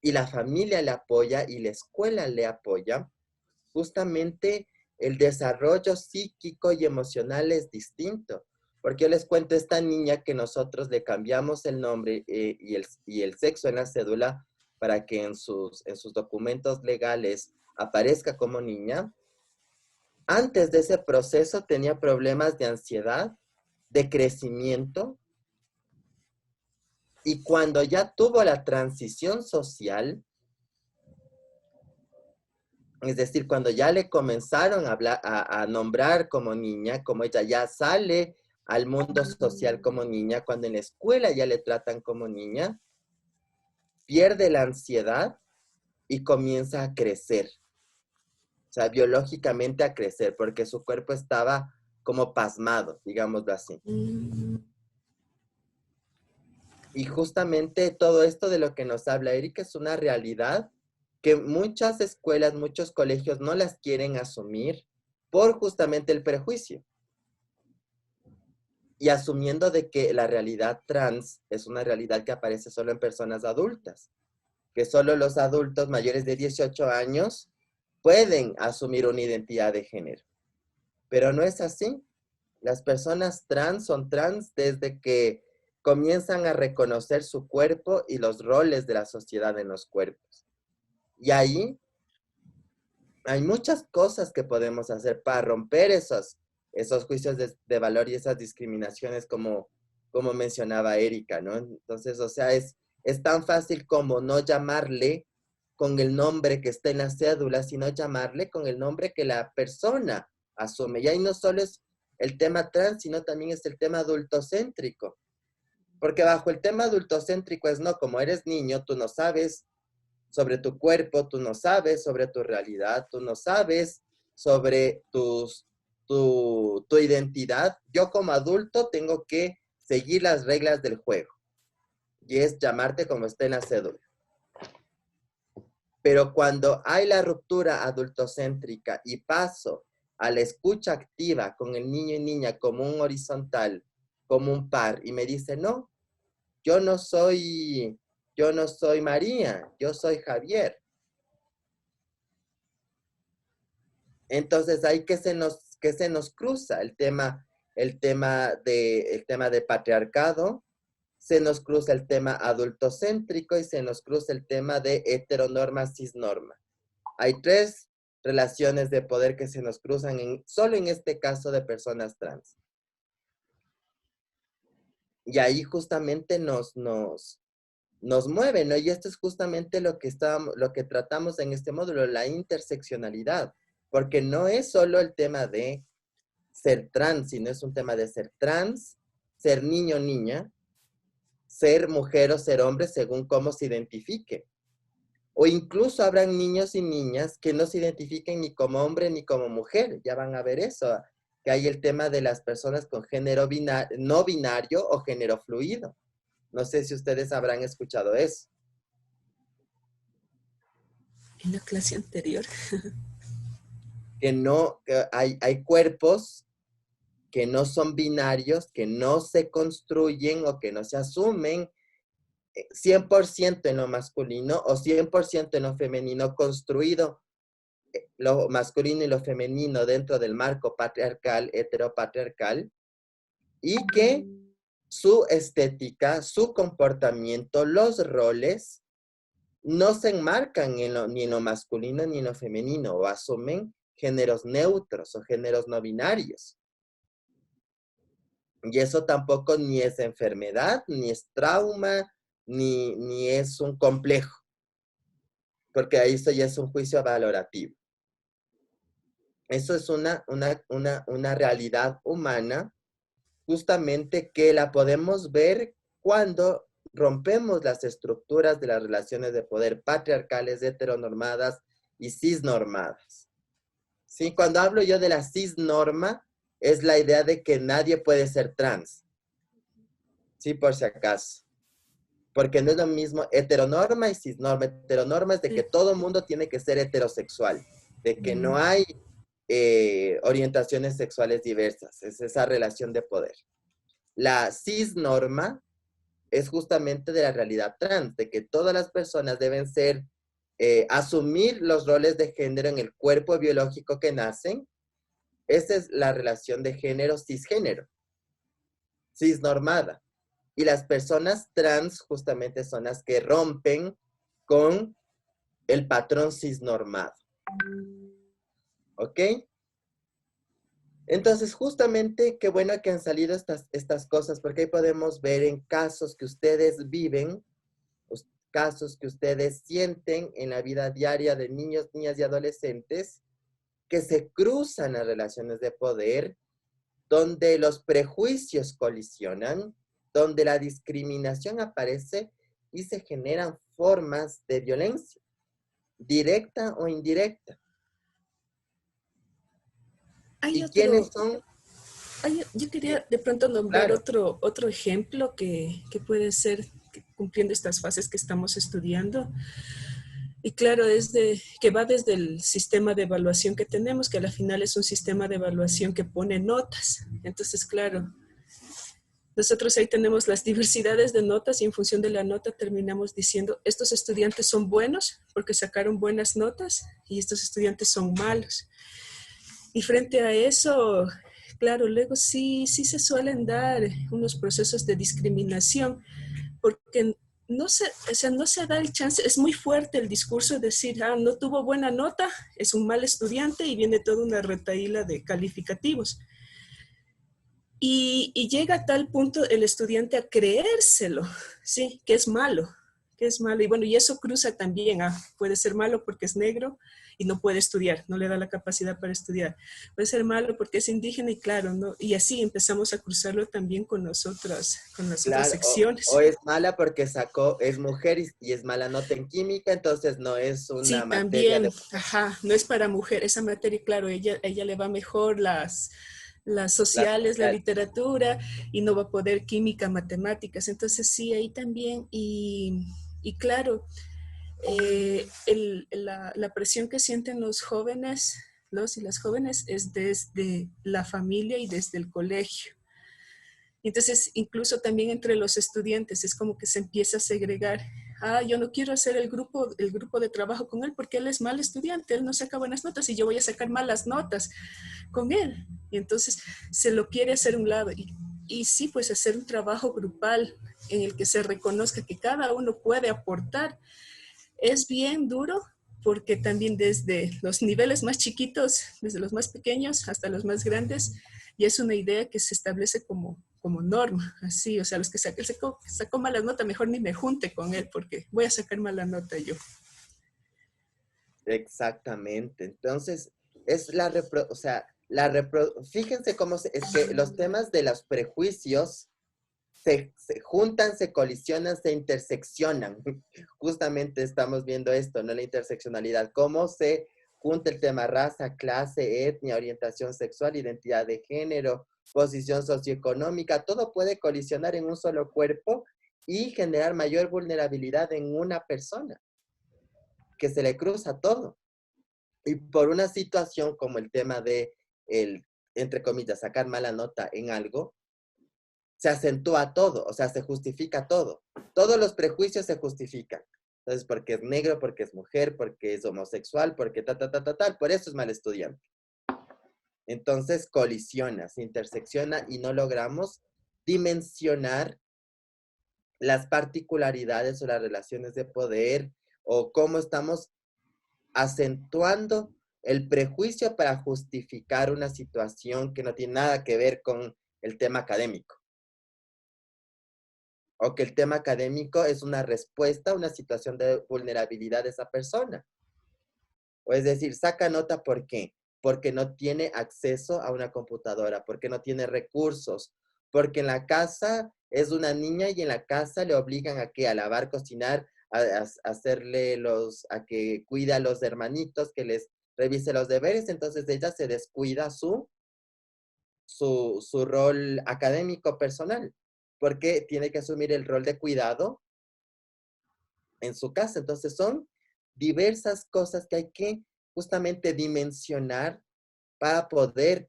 y la familia le apoya y la escuela le apoya, justamente el desarrollo psíquico y emocional es distinto. Porque yo les cuento a esta niña que nosotros le cambiamos el nombre y el sexo en la cédula para que en sus documentos legales aparezca como niña. Antes de ese proceso tenía problemas de ansiedad, de crecimiento, y cuando ya tuvo la transición social, es decir, cuando ya le comenzaron a nombrar como niña, como ella ya sale al mundo social como niña, cuando en la escuela ya le tratan como niña, pierde la ansiedad y comienza a crecer. O sea, biológicamente a crecer, porque su cuerpo estaba como pasmado, digámoslo así. Y justamente todo esto de lo que nos habla Erika es una realidad que muchas escuelas, muchos colegios no las quieren asumir por justamente el prejuicio. Y asumiendo de que la realidad trans es una realidad que aparece solo en personas adultas, que solo los adultos mayores de 18 años pueden asumir una identidad de género. Pero no es así. Las personas trans son trans desde que comienzan a reconocer su cuerpo y los roles de la sociedad en los cuerpos. Y ahí hay muchas cosas que podemos hacer para romper esos juicios de valor y esas discriminaciones como mencionaba Erika, ¿no? Entonces, o sea, es tan fácil como no llamarle con el nombre que está en la cédula, sino llamarle con el nombre que la persona asume. Y ahí no solo es el tema trans, sino también es el tema adultocéntrico. Porque bajo el tema adultocéntrico es, no, como eres niño, tú no sabes sobre tu cuerpo, tú no sabes sobre tu realidad, tú no sabes sobre tu identidad. Yo como adulto tengo que seguir las reglas del juego. Y es llamarte como está en la cédula. Pero cuando hay la ruptura adultocéntrica y paso a la escucha activa con el niño y niña como un horizontal, como un par, y me dice, no, yo no soy María, yo soy Javier. Entonces ahí que se nos cruza el tema de patriarcado, se nos cruza el tema adultocéntrico y se nos cruza el tema de heteronorma, cisnorma. Hay 3 relaciones de poder que se nos cruzan solo en este caso de personas trans. Y ahí justamente nos mueve, ¿no? Y esto es justamente lo que tratamos en este módulo, la interseccionalidad, porque no es solo el tema de ser trans, sino es un tema de ser trans, ser niño o niña, ser mujer o ser hombre según cómo se identifique. O incluso habrán niños y niñas que no se identifiquen ni como hombre ni como mujer. Ya van a ver eso, que hay el tema de las personas con género no binario o género fluido. No sé si ustedes habrán escuchado eso. En la clase anterior. Que hay cuerpos que no son binarios, que no se construyen o que no se asumen 100% en lo masculino o 100% en lo femenino, construido lo masculino y lo femenino dentro del marco patriarcal, heteropatriarcal, y que su estética, su comportamiento, los roles, no se enmarcan ni en lo masculino ni en lo femenino, o asumen géneros neutros o géneros no binarios. Y eso tampoco ni es enfermedad, ni es trauma, ni es un complejo, porque ahí eso ya es un juicio valorativo. Eso es una realidad humana, justamente que la podemos ver cuando rompemos las estructuras de las relaciones de poder patriarcales, heteronormadas y cisnormadas. ¿Sí? Cuando hablo yo de la cisnorma, es la idea de que nadie puede ser trans. Sí, por si acaso. Porque no es lo mismo heteronorma y cisnorma. Heteronorma es de que todo mundo tiene que ser heterosexual, de que no hay orientaciones sexuales diversas. Es esa relación de poder. La cisnorma es justamente de la realidad trans, de que todas las personas deben ser, asumir los roles de género en el cuerpo biológico que nacen. Esa es la relación de género cisgénero, cisnormada. Y las personas trans justamente son las que rompen con el patrón cisnormado. ¿Ok? Entonces, justamente, qué bueno que han salido estas cosas, porque ahí podemos ver en casos que ustedes viven, casos que ustedes sienten en la vida diaria de niños, niñas y adolescentes, que se cruzan las relaciones de poder, donde los prejuicios colisionan, donde la discriminación aparece y se generan formas de violencia, directa o indirecta. Hay ¿Y otro, quiénes son? yo quería de pronto nombrar Claro. otro ejemplo que puede ser cumpliendo estas fases que estamos estudiando. Y claro, que va desde el sistema de evaluación que tenemos, que al final es un sistema de evaluación que pone notas. Entonces, claro, nosotros ahí tenemos las diversidades de notas y en función de la nota terminamos diciendo, estos estudiantes son buenos porque sacaron buenas notas y estos estudiantes son malos. Y frente a eso, claro, luego sí se suelen dar unos procesos de discriminación porque no se da el chance, es muy fuerte el discurso de decir, no tuvo buena nota, es un mal estudiante y viene toda una retahíla de calificativos. Y llega a tal punto el estudiante a creérselo, ¿sí? Que es malo. Y bueno, y eso cruza también, puede ser malo porque es negro y no puede estudiar, no le da la capacidad para estudiar. Puede ser malo porque es indígena y claro, ¿no? Y así empezamos a cruzarlo también con las otras secciones. O es mala porque es mujer y es mala nota en química, entonces no es una Sí, materia también, no es para mujer, esa materia, claro, ella le va mejor las sociales, la literatura, y no va a poder química, matemáticas. Entonces sí, ahí también, y claro, la presión que sienten los jóvenes, los y las jóvenes, es desde la familia y desde el colegio. Entonces, incluso también entre los estudiantes es como que se empieza a segregar. Yo no quiero hacer el grupo de trabajo con él porque él es mal estudiante, él no saca buenas notas y yo voy a sacar malas notas con él. Y entonces se lo quiere hacer a un lado. Y sí, pues hacer un trabajo grupal en el que se reconozca que cada uno puede aportar es bien duro, porque también desde los niveles más chiquitos, desde los más pequeños hasta los más grandes, y es una idea que se establece como norma, así, o sea, los que sacó mala nota, mejor ni me junte con él, porque voy a sacar mala nota yo. Exactamente, entonces, es fíjense cómo es que los temas de los prejuicios se juntan, se colisionan, se interseccionan. Justamente estamos viendo esto, ¿no? La interseccionalidad, cómo se junta el tema raza, clase, etnia, orientación sexual, identidad de género, posición socioeconómica, todo puede colisionar en un solo cuerpo y generar mayor vulnerabilidad en una persona, que se le cruza todo. Y por una situación como el tema de, entre comillas, sacar mala nota en algo, se acentúa todo, o sea, se justifica todo. Todos los prejuicios se justifican. Entonces, porque es negro, porque es mujer, porque es homosexual, porque tal, por eso es mal estudiante. Entonces, colisiona, se intersecciona y no logramos dimensionar las particularidades o las relaciones de poder o cómo estamos acentuando el prejuicio para justificar una situación que no tiene nada que ver con el tema académico. o que el tema académico es una respuesta a una situación de vulnerabilidad de esa persona. O es decir, saca nota, ¿por qué? Porque no tiene acceso a una computadora, porque no tiene recursos, porque en la casa es una niña y en la casa le obligan a que a lavar, cocinar, a hacerle a que cuida a los hermanitos, que les revise los deberes, entonces ella se descuida su rol académico personal, porque tiene que asumir el rol de cuidado en su casa. Entonces son diversas cosas que hay que justamente dimensionar para poder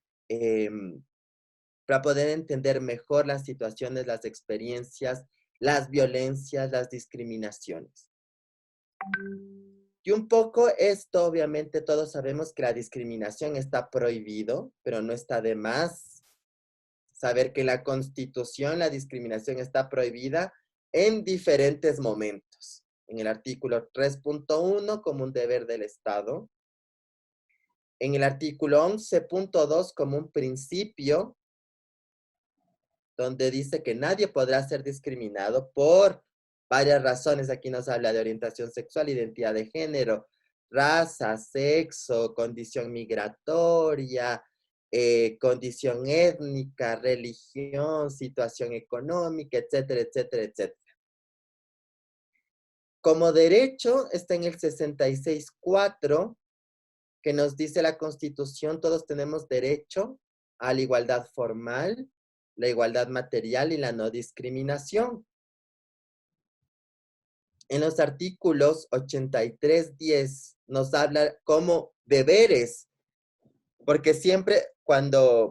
entender mejor las situaciones, las experiencias, las violencias, las discriminaciones. Y un poco esto, obviamente, todos sabemos que la discriminación está prohibido, pero no está de más saber que en la Constitución la discriminación está prohibida en diferentes momentos. En el artículo 3.1 como un deber del Estado. En el artículo 11.2 como un principio, donde dice que nadie podrá ser discriminado por varias razones. Aquí nos habla de orientación sexual, identidad de género, raza, sexo, condición migratoria, condición étnica, religión, situación económica, etcétera, etcétera, etcétera. Como derecho está en el 66.4, que nos dice la Constitución, todos tenemos derecho a la igualdad formal, la igualdad material y la no discriminación. En los artículos 83.10 nos habla como deberes, porque siempre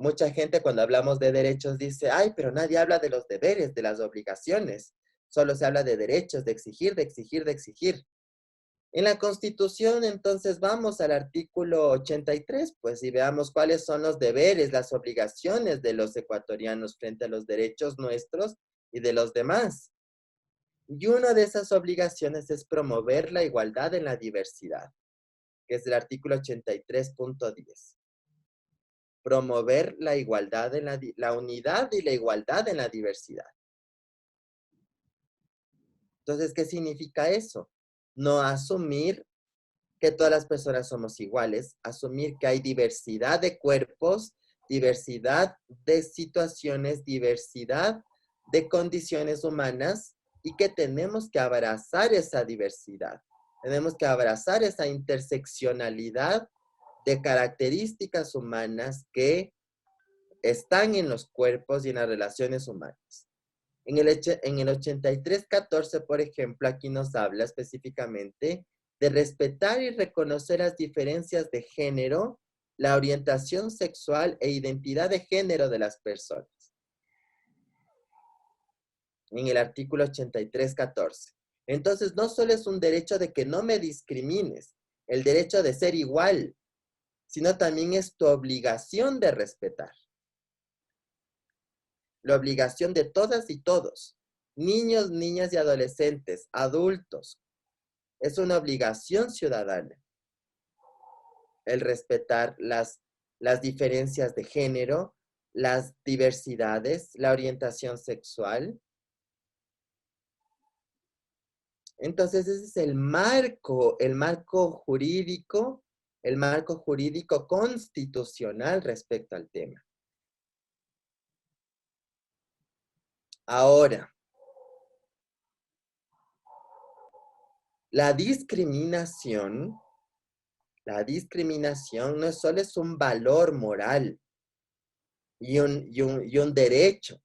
mucha gente cuando hablamos de derechos dice, ay, pero nadie habla de los deberes, de las obligaciones. Solo se habla de derechos, de exigir, de exigir, de exigir. En la Constitución, entonces, vamos al artículo 83, pues, y veamos cuáles son los deberes, las obligaciones de los ecuatorianos frente a los derechos nuestros y de los demás. Y una de esas obligaciones es promover la igualdad en la diversidad, que es el artículo 83.10. Promover la igualdad la unidad y la igualdad en la diversidad. Entonces, ¿qué significa eso? No asumir que todas las personas somos iguales, asumir que hay diversidad de cuerpos, diversidad de situaciones, diversidad de condiciones humanas y que tenemos que abrazar esa diversidad. Tenemos que abrazar esa interseccionalidad de características humanas que están en los cuerpos y en las relaciones humanas. En el 83.14, por ejemplo, aquí nos habla específicamente de respetar y reconocer las diferencias de género, la orientación sexual e identidad de género de las personas. En el artículo 83.14. Entonces, no solo es un derecho de que no me discrimines, el derecho de ser igual, sino también es tu obligación de respetar. La obligación de todas y todos, niños, niñas y adolescentes, adultos. Es una obligación ciudadana el respetar las diferencias de género, las diversidades, la orientación sexual. Entonces ese es el marco jurídico constitucional respecto al tema. Ahora, la discriminación no solo es un valor moral y un derecho,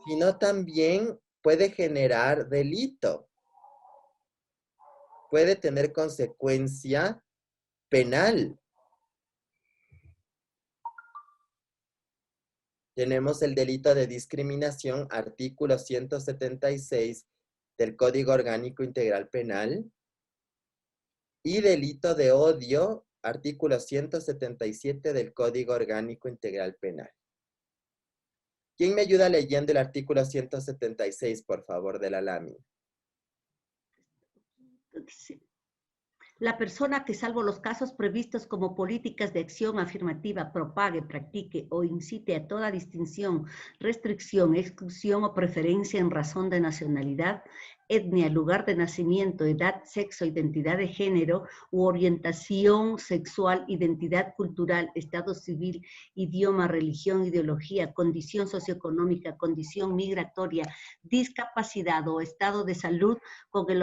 sino también puede generar delito. Puede tener consecuencia penal. Tenemos el delito de discriminación, artículo 176 del Código Orgánico Integral Penal. Y delito de odio, artículo 177 del Código Orgánico Integral Penal. ¿Quién me ayuda leyendo el artículo 176, por favor, de la lámina? La persona que, salvo los casos previstos como políticas de acción afirmativa, propague, practique o incite a toda distinción, restricción, exclusión o preferencia en razón de nacionalidad, etnia, lugar de nacimiento, edad, sexo, identidad de género u orientación sexual, identidad cultural, estado civil, idioma, religión, ideología, condición socioeconómica, condición migratoria, discapacidad o estado de salud con el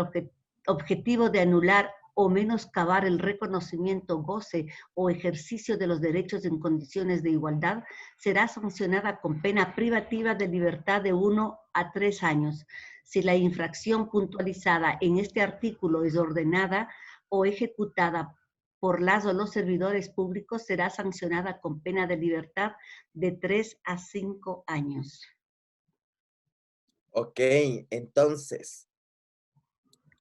objetivo de anular o menoscabar el reconocimiento, goce o ejercicio de los derechos en condiciones de igualdad, será sancionada con pena privativa de libertad de 1 a 3 años. Si la infracción puntualizada en este artículo es ordenada o ejecutada por las o los servidores públicos, será sancionada con pena de libertad de 3 a 5 años. Ok, entonces,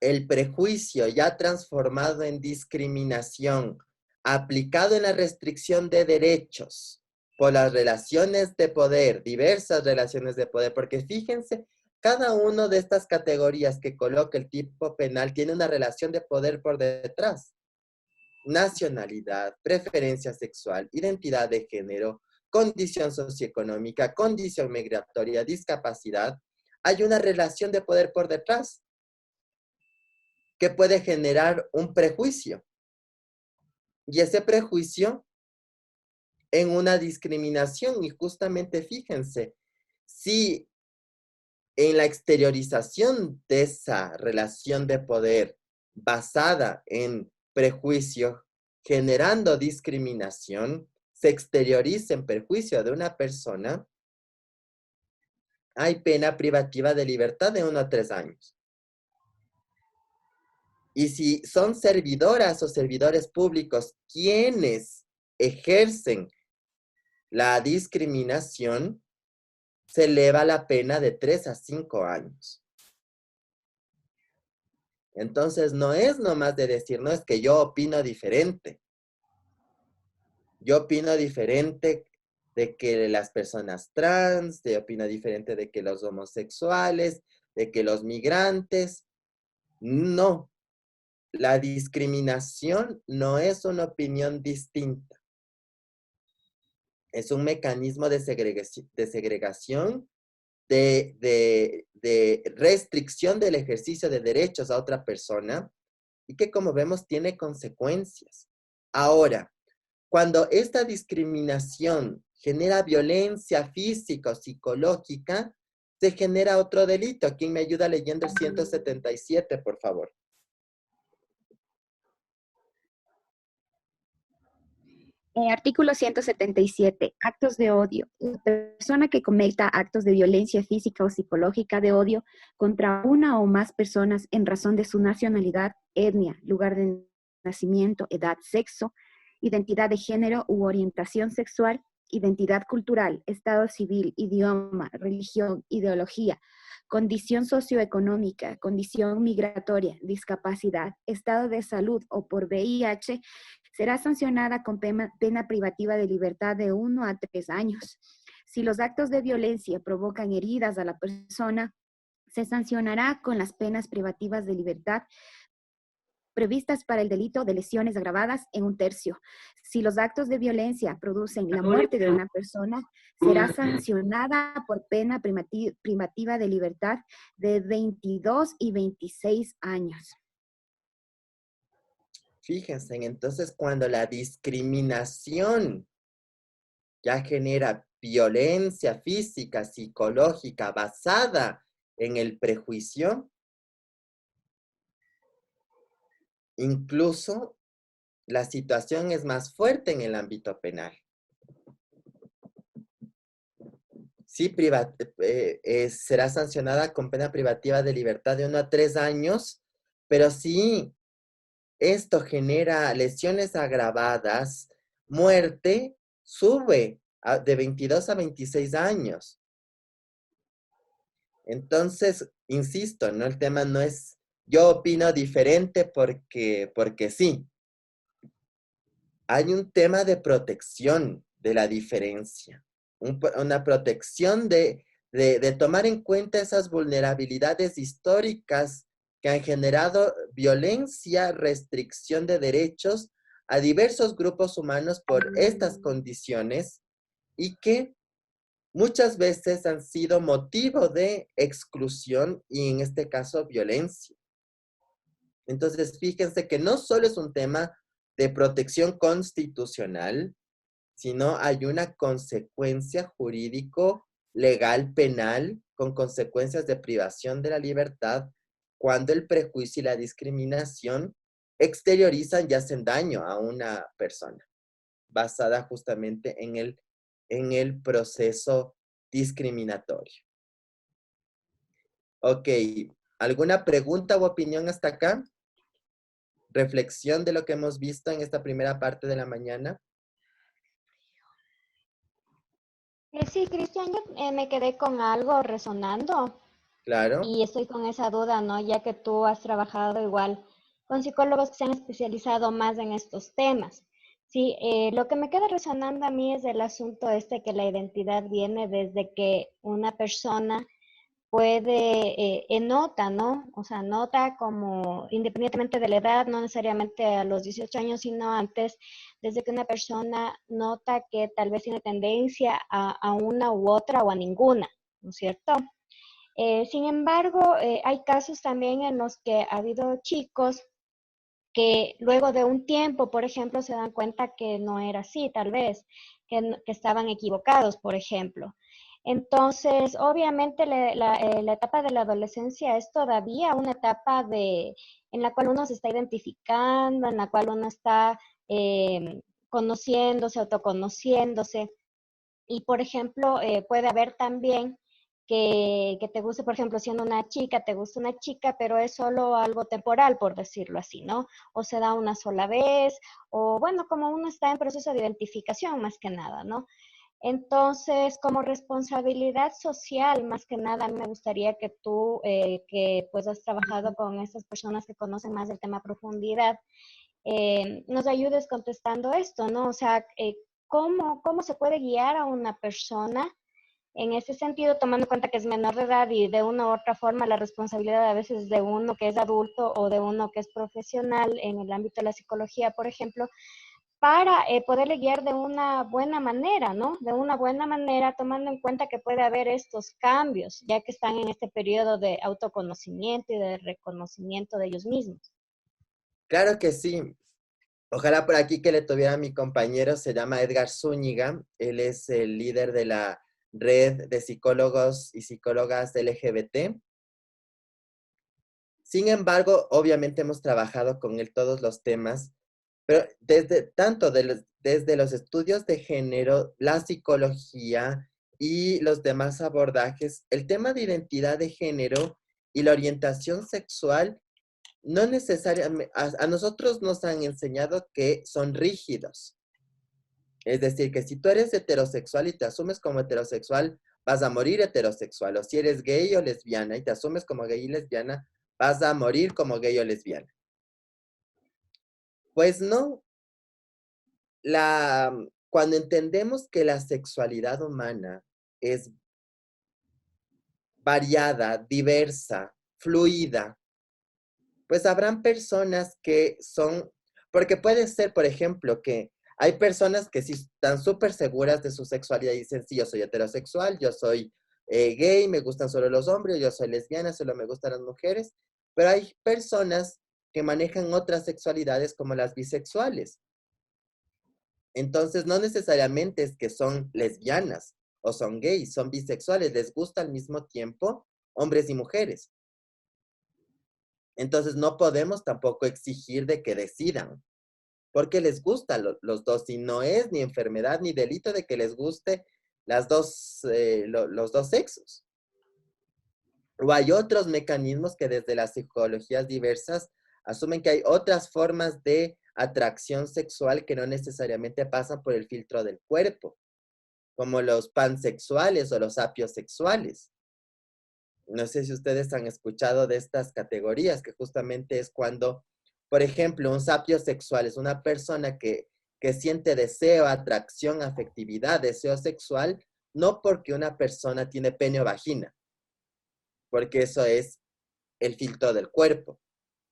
el prejuicio ya transformado en discriminación, aplicado en la restricción de derechos por las relaciones de poder, diversas relaciones de poder, porque fíjense, cada una de estas categorías que coloca el tipo penal tiene una relación de poder por detrás. Nacionalidad, preferencia sexual, identidad de género, condición socioeconómica, condición migratoria, discapacidad. Hay una relación de poder por detrás que puede generar un prejuicio. Y ese prejuicio en una discriminación. Y justamente fíjense, si en la exteriorización de esa relación de poder basada en prejuicio, generando discriminación, se exterioriza en perjuicio de una persona, hay pena privativa de libertad de 1 a 3 años. Y si son servidoras o servidores públicos quienes ejercen la discriminación, se eleva la pena de 3 a 5 años. Entonces, no es nomás de decir, no, es que yo opino diferente. Yo opino diferente de que las personas trans, yo opino diferente de que los homosexuales, de que los migrantes. No. La discriminación no es una opinión distinta. Es un mecanismo de segregación, de restricción del ejercicio de derechos a otra persona y que, como vemos, tiene consecuencias. Ahora, cuando esta discriminación genera violencia física o psicológica, se genera otro delito. ¿Quién me ayuda leyendo el 177, por favor? Artículo 177. Actos de odio. La persona que cometa actos de violencia física o psicológica de odio contra una o más personas en razón de su nacionalidad, etnia, lugar de nacimiento, edad, sexo, identidad de género u orientación sexual, identidad cultural, estado civil, idioma, religión, ideología, condición socioeconómica, condición migratoria, discapacidad, estado de salud o por VIH, será sancionada con pena privativa de libertad de 1 a 3 años. Si los actos de violencia provocan heridas a la persona, se sancionará con las penas privativas de libertad previstas para el delito de lesiones agravadas en 1/3. Si los actos de violencia producen la muerte de una persona, será sancionada por pena privativa de libertad de 22 y 26 años. Fíjense, entonces cuando la discriminación ya genera violencia física, psicológica, basada en el prejuicio, incluso la situación es más fuerte en el ámbito penal. Sí, será sancionada con pena privativa de libertad de 1 a 3 años, pero sí, esto genera lesiones agravadas, muerte, sube de 22 a 26 años. Entonces, insisto, ¿no? El tema no es yo opino diferente porque sí. Hay un tema de protección de la diferencia, una protección de tomar en cuenta esas vulnerabilidades históricas que han generado violencia, restricción de derechos a diversos grupos humanos por estas condiciones y que muchas veces han sido motivo de exclusión y en este caso violencia. Entonces, fíjense que no solo es un tema de protección constitucional, sino hay una consecuencia jurídico, legal, penal, con consecuencias de privación de la libertad cuando el prejuicio y la discriminación exteriorizan y hacen daño a una persona, basada justamente en el proceso discriminatorio. Ok, ¿alguna pregunta u opinión hasta acá? Reflexión de lo que hemos visto en esta primera parte de la mañana. Sí, Cristian, yo me quedé con algo resonando Claro. y estoy con esa duda, ¿no? Ya que tú has trabajado igual con psicólogos que se han especializado más en estos temas. Sí, lo que me queda resonando a mí es el asunto este que la identidad viene desde que una persona puede, nota, ¿no? O sea, nota como, independientemente de la edad, no necesariamente a los 18 años, sino antes, desde que una persona nota que tal vez tiene tendencia a una u otra o a ninguna, ¿no es cierto? Sin embargo, hay casos también en los que ha habido chicos que luego de un tiempo, por ejemplo, se dan cuenta que no era así, tal vez, que estaban equivocados, por ejemplo. Entonces, obviamente la etapa de la adolescencia es todavía una etapa en la cual uno se está identificando, en la cual uno está conociéndose, autoconociéndose. Y, por ejemplo, puede haber también que te guste, por ejemplo, siendo una chica, te gusta una chica, pero es solo algo temporal, por decirlo así, ¿no? O se da una sola vez, o bueno, como uno está en proceso de identificación más que nada, ¿no? Entonces, como responsabilidad social, más que nada, me gustaría que tú, que pues has trabajado con estas personas que conocen más del tema a profundidad, nos ayudes contestando esto, ¿no? O sea, ¿cómo se puede guiar a una persona en ese sentido, tomando en cuenta que es menor de edad y de una u otra forma la responsabilidad a veces de uno que es adulto o de uno que es profesional en el ámbito de la psicología, por ejemplo, para poderle guiar de una buena manera, ¿no? De una buena manera, tomando en cuenta que puede haber estos cambios, ya que están en este periodo de autoconocimiento y de reconocimiento de ellos mismos. Claro que sí. Ojalá por aquí que le tuviera a mi compañero, se llama Edgar Zúñiga. Él es el líder de la red de psicólogos y psicólogas LGBT. Sin embargo, obviamente hemos trabajado con él todos los temas, pero desde los estudios de género, la psicología y los demás abordajes, el tema de identidad de género y la orientación sexual no necesariamente, a nosotros nos han enseñado que son rígidos. Es decir, que si tú eres heterosexual y te asumes como heterosexual, vas a morir heterosexual. O si eres gay o lesbiana y te asumes como gay y lesbiana, vas a morir como gay o lesbiana. Pues no. Cuando entendemos que la sexualidad humana es variada, diversa, fluida, pues habrán personas que son, porque puede ser, por ejemplo, que hay personas que sí están súper seguras de su sexualidad y dicen, sí, yo soy heterosexual, yo soy gay, me gustan solo los hombres, yo soy lesbiana, solo me gustan las mujeres, pero hay personas que manejan otras sexualidades como las bisexuales. Entonces, no necesariamente es que son lesbianas o son gays, son bisexuales, les gusta al mismo tiempo hombres y mujeres. Entonces, no podemos tampoco exigir de que decidan, porque les gustan los dos, y no es ni enfermedad ni delito de que les guste los dos sexos. O hay otros mecanismos que desde las psicologías diversas asumen que hay otras formas de atracción sexual que no necesariamente pasan por el filtro del cuerpo, como los pansexuales o los apiosexuales. No sé si ustedes han escuchado de estas categorías, que justamente es cuando, por ejemplo, un sapiosexual es una persona que siente deseo, atracción, afectividad, deseo sexual, no porque una persona tiene pene o vagina, porque eso es el filtro del cuerpo,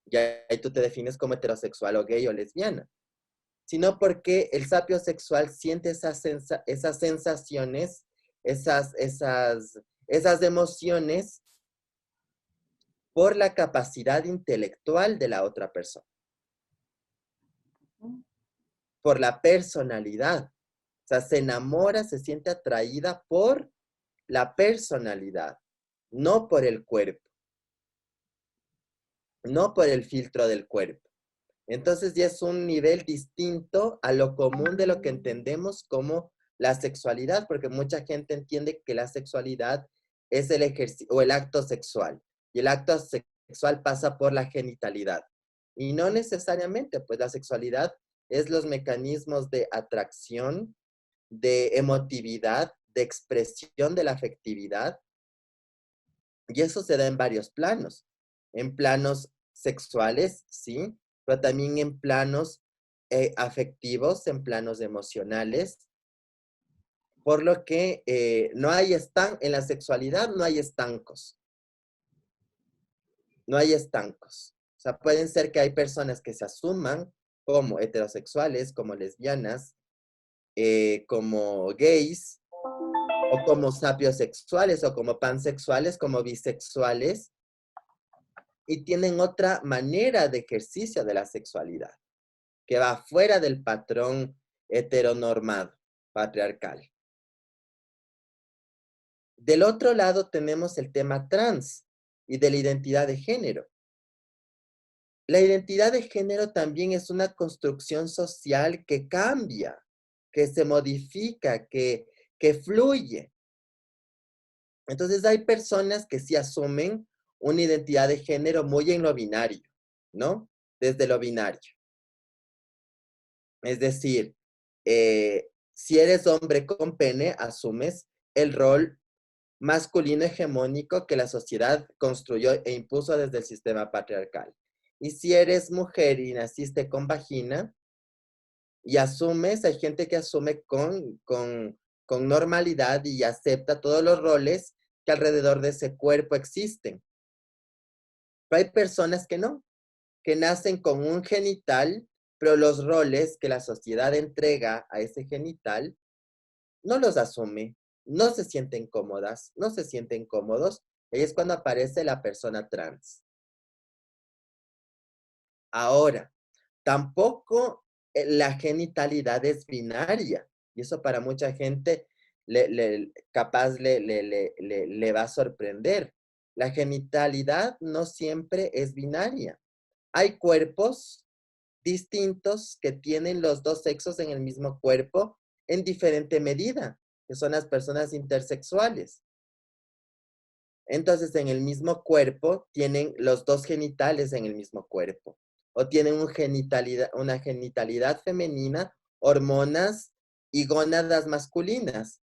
y ahí tú te defines como heterosexual o gay o lesbiana, sino porque el sapiosexual siente esas sensaciones, esas emociones por la capacidad intelectual de la otra persona, por la personalidad. O sea, se enamora, se siente atraída por la personalidad, no por el cuerpo, no por el filtro del cuerpo. Entonces ya es un nivel distinto a lo común de lo que entendemos como la sexualidad, porque mucha gente entiende que la sexualidad es el ejercicio o el acto sexual, y el acto sexual pasa por la genitalidad. Y no necesariamente, pues la sexualidad es los mecanismos de atracción, de emotividad, de expresión de la afectividad, y eso se da en varios planos. En planos sexuales, sí, pero también en planos afectivos, en planos emocionales, por lo que en la sexualidad no hay estancos. No hay estancos. O sea, pueden ser que hay personas que se asuman como heterosexuales, como lesbianas, como gays, o como sapiosexuales, o como pansexuales, como bisexuales, y tienen otra manera de ejercicio de la sexualidad, que va fuera del patrón heteronormado, patriarcal. Del otro lado tenemos el tema trans y de la identidad de género. La identidad de género también es una construcción social que cambia, que se modifica, que fluye. Entonces hay personas que sí asumen una identidad de género muy en lo binario, ¿no? Desde lo binario. Es decir, si eres hombre con pene, asumes el rol masculino hegemónico que la sociedad construyó e impuso desde el sistema patriarcal. Y si eres mujer y naciste con vagina, y asumes, hay gente que asume con normalidad y acepta todos los roles que alrededor de ese cuerpo existen. Pero hay personas que no, que nacen con un genital, pero los roles que la sociedad entrega a ese genital no los asume, no se sienten cómodas, no se sienten cómodos, y es cuando aparece la persona trans. Ahora, tampoco la genitalidad es binaria, y eso para mucha gente capaz le va a sorprender. La genitalidad no siempre es binaria. Hay cuerpos distintos que tienen los dos sexos en el mismo cuerpo en diferente medida, que son las personas intersexuales. Entonces, en el mismo cuerpo tienen los dos genitales en el mismo cuerpo, o tienen una genitalidad femenina, hormonas y gónadas masculinas,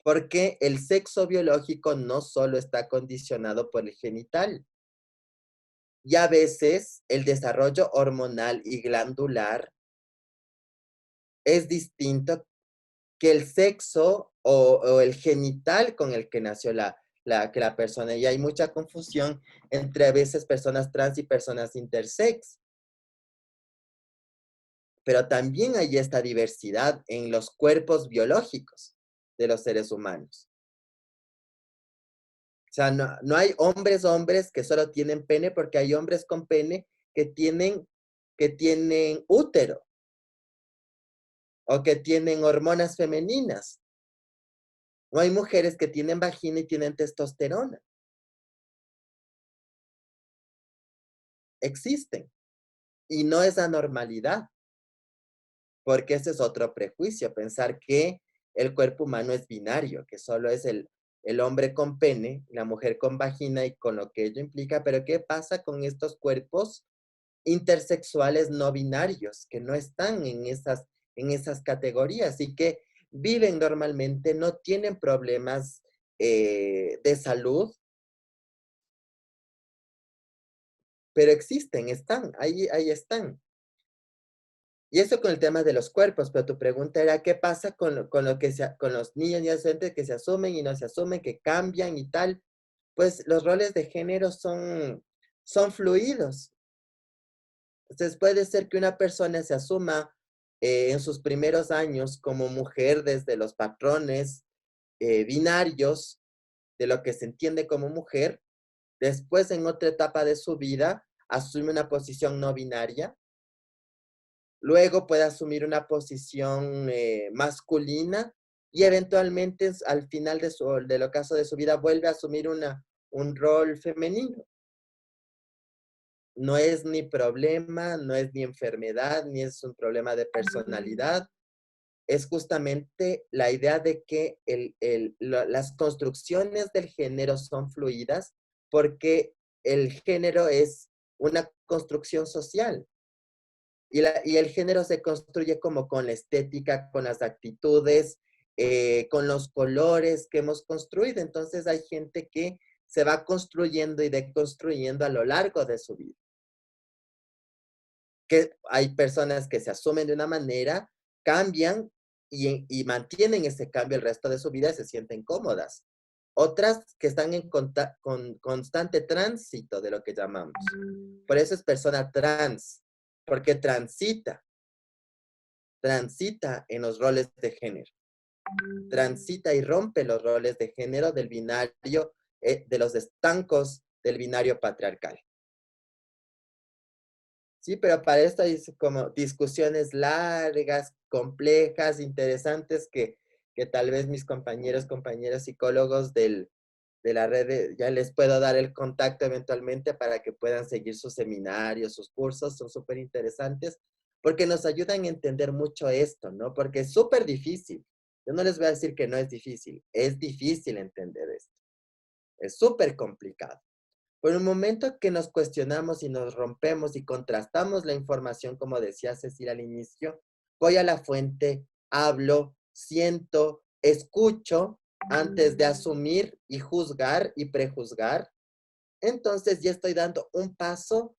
porque el sexo biológico no solo está condicionado por el genital. Y a veces el desarrollo hormonal y glandular es distinto que el sexo o el genital con el que nació la persona. Y hay mucha confusión entre a veces personas trans y personas intersex. Pero también hay esta diversidad en los cuerpos biológicos de los seres humanos. O sea, no hay hombres que solo tienen pene, porque hay hombres con pene que tienen útero o que tienen hormonas femeninas. O hay mujeres que tienen vagina y tienen testosterona. Existen. Y no es anormalidad. Porque ese es otro prejuicio, pensar que el cuerpo humano es binario, que solo es el hombre con pene, la mujer con vagina y con lo que ello implica. Pero ¿qué pasa con estos cuerpos intersexuales no binarios que no están en esas categorías y que viven normalmente, no tienen problemas de salud, pero existen, están, ahí están. Y eso con el tema de los cuerpos, pero tu pregunta era, ¿qué pasa con los niños y adolescentes que se asumen y no se asumen, que cambian y tal? Pues los roles de género son son fluidos. Entonces puede ser que una persona se asuma en sus primeros años como mujer desde los patrones binarios de lo que se entiende como mujer. Después, en otra etapa de su vida, asume una posición no binaria. Luego puede asumir una posición masculina y eventualmente al final del ocaso de su vida vuelve a asumir un rol femenino. No es ni problema, no es ni enfermedad, ni es un problema de personalidad. Es justamente la idea de que las construcciones del género son fluidas porque el género es una construcción social. Y el género se construye como con la estética, con las actitudes, con los colores que hemos construido. Entonces hay gente que se va construyendo y deconstruyendo a lo largo de su vida. Que hay personas que se asumen de una manera, cambian y mantienen ese cambio el resto de su vida y se sienten cómodas. Otras que están en constante tránsito de lo que llamamos. Por eso es persona trans, porque transita en los roles de género. Transita y rompe los roles de género del binario, de los estancos del binario patriarcal. Sí, pero para esto hay como discusiones largas, complejas, interesantes, que tal vez mis compañeros psicólogos de la red, ya les puedo dar el contacto eventualmente para que puedan seguir sus seminarios, sus cursos, son súper interesantes, porque nos ayudan a entender mucho esto, ¿no? Porque es súper difícil. Yo no les voy a decir que no es difícil entender esto. Es súper complicado. Por el momento que nos cuestionamos y nos rompemos y contrastamos la información, como decía Cecilia al inicio, voy a la fuente, hablo, siento, escucho antes de asumir y juzgar y prejuzgar. Entonces ya estoy dando un paso,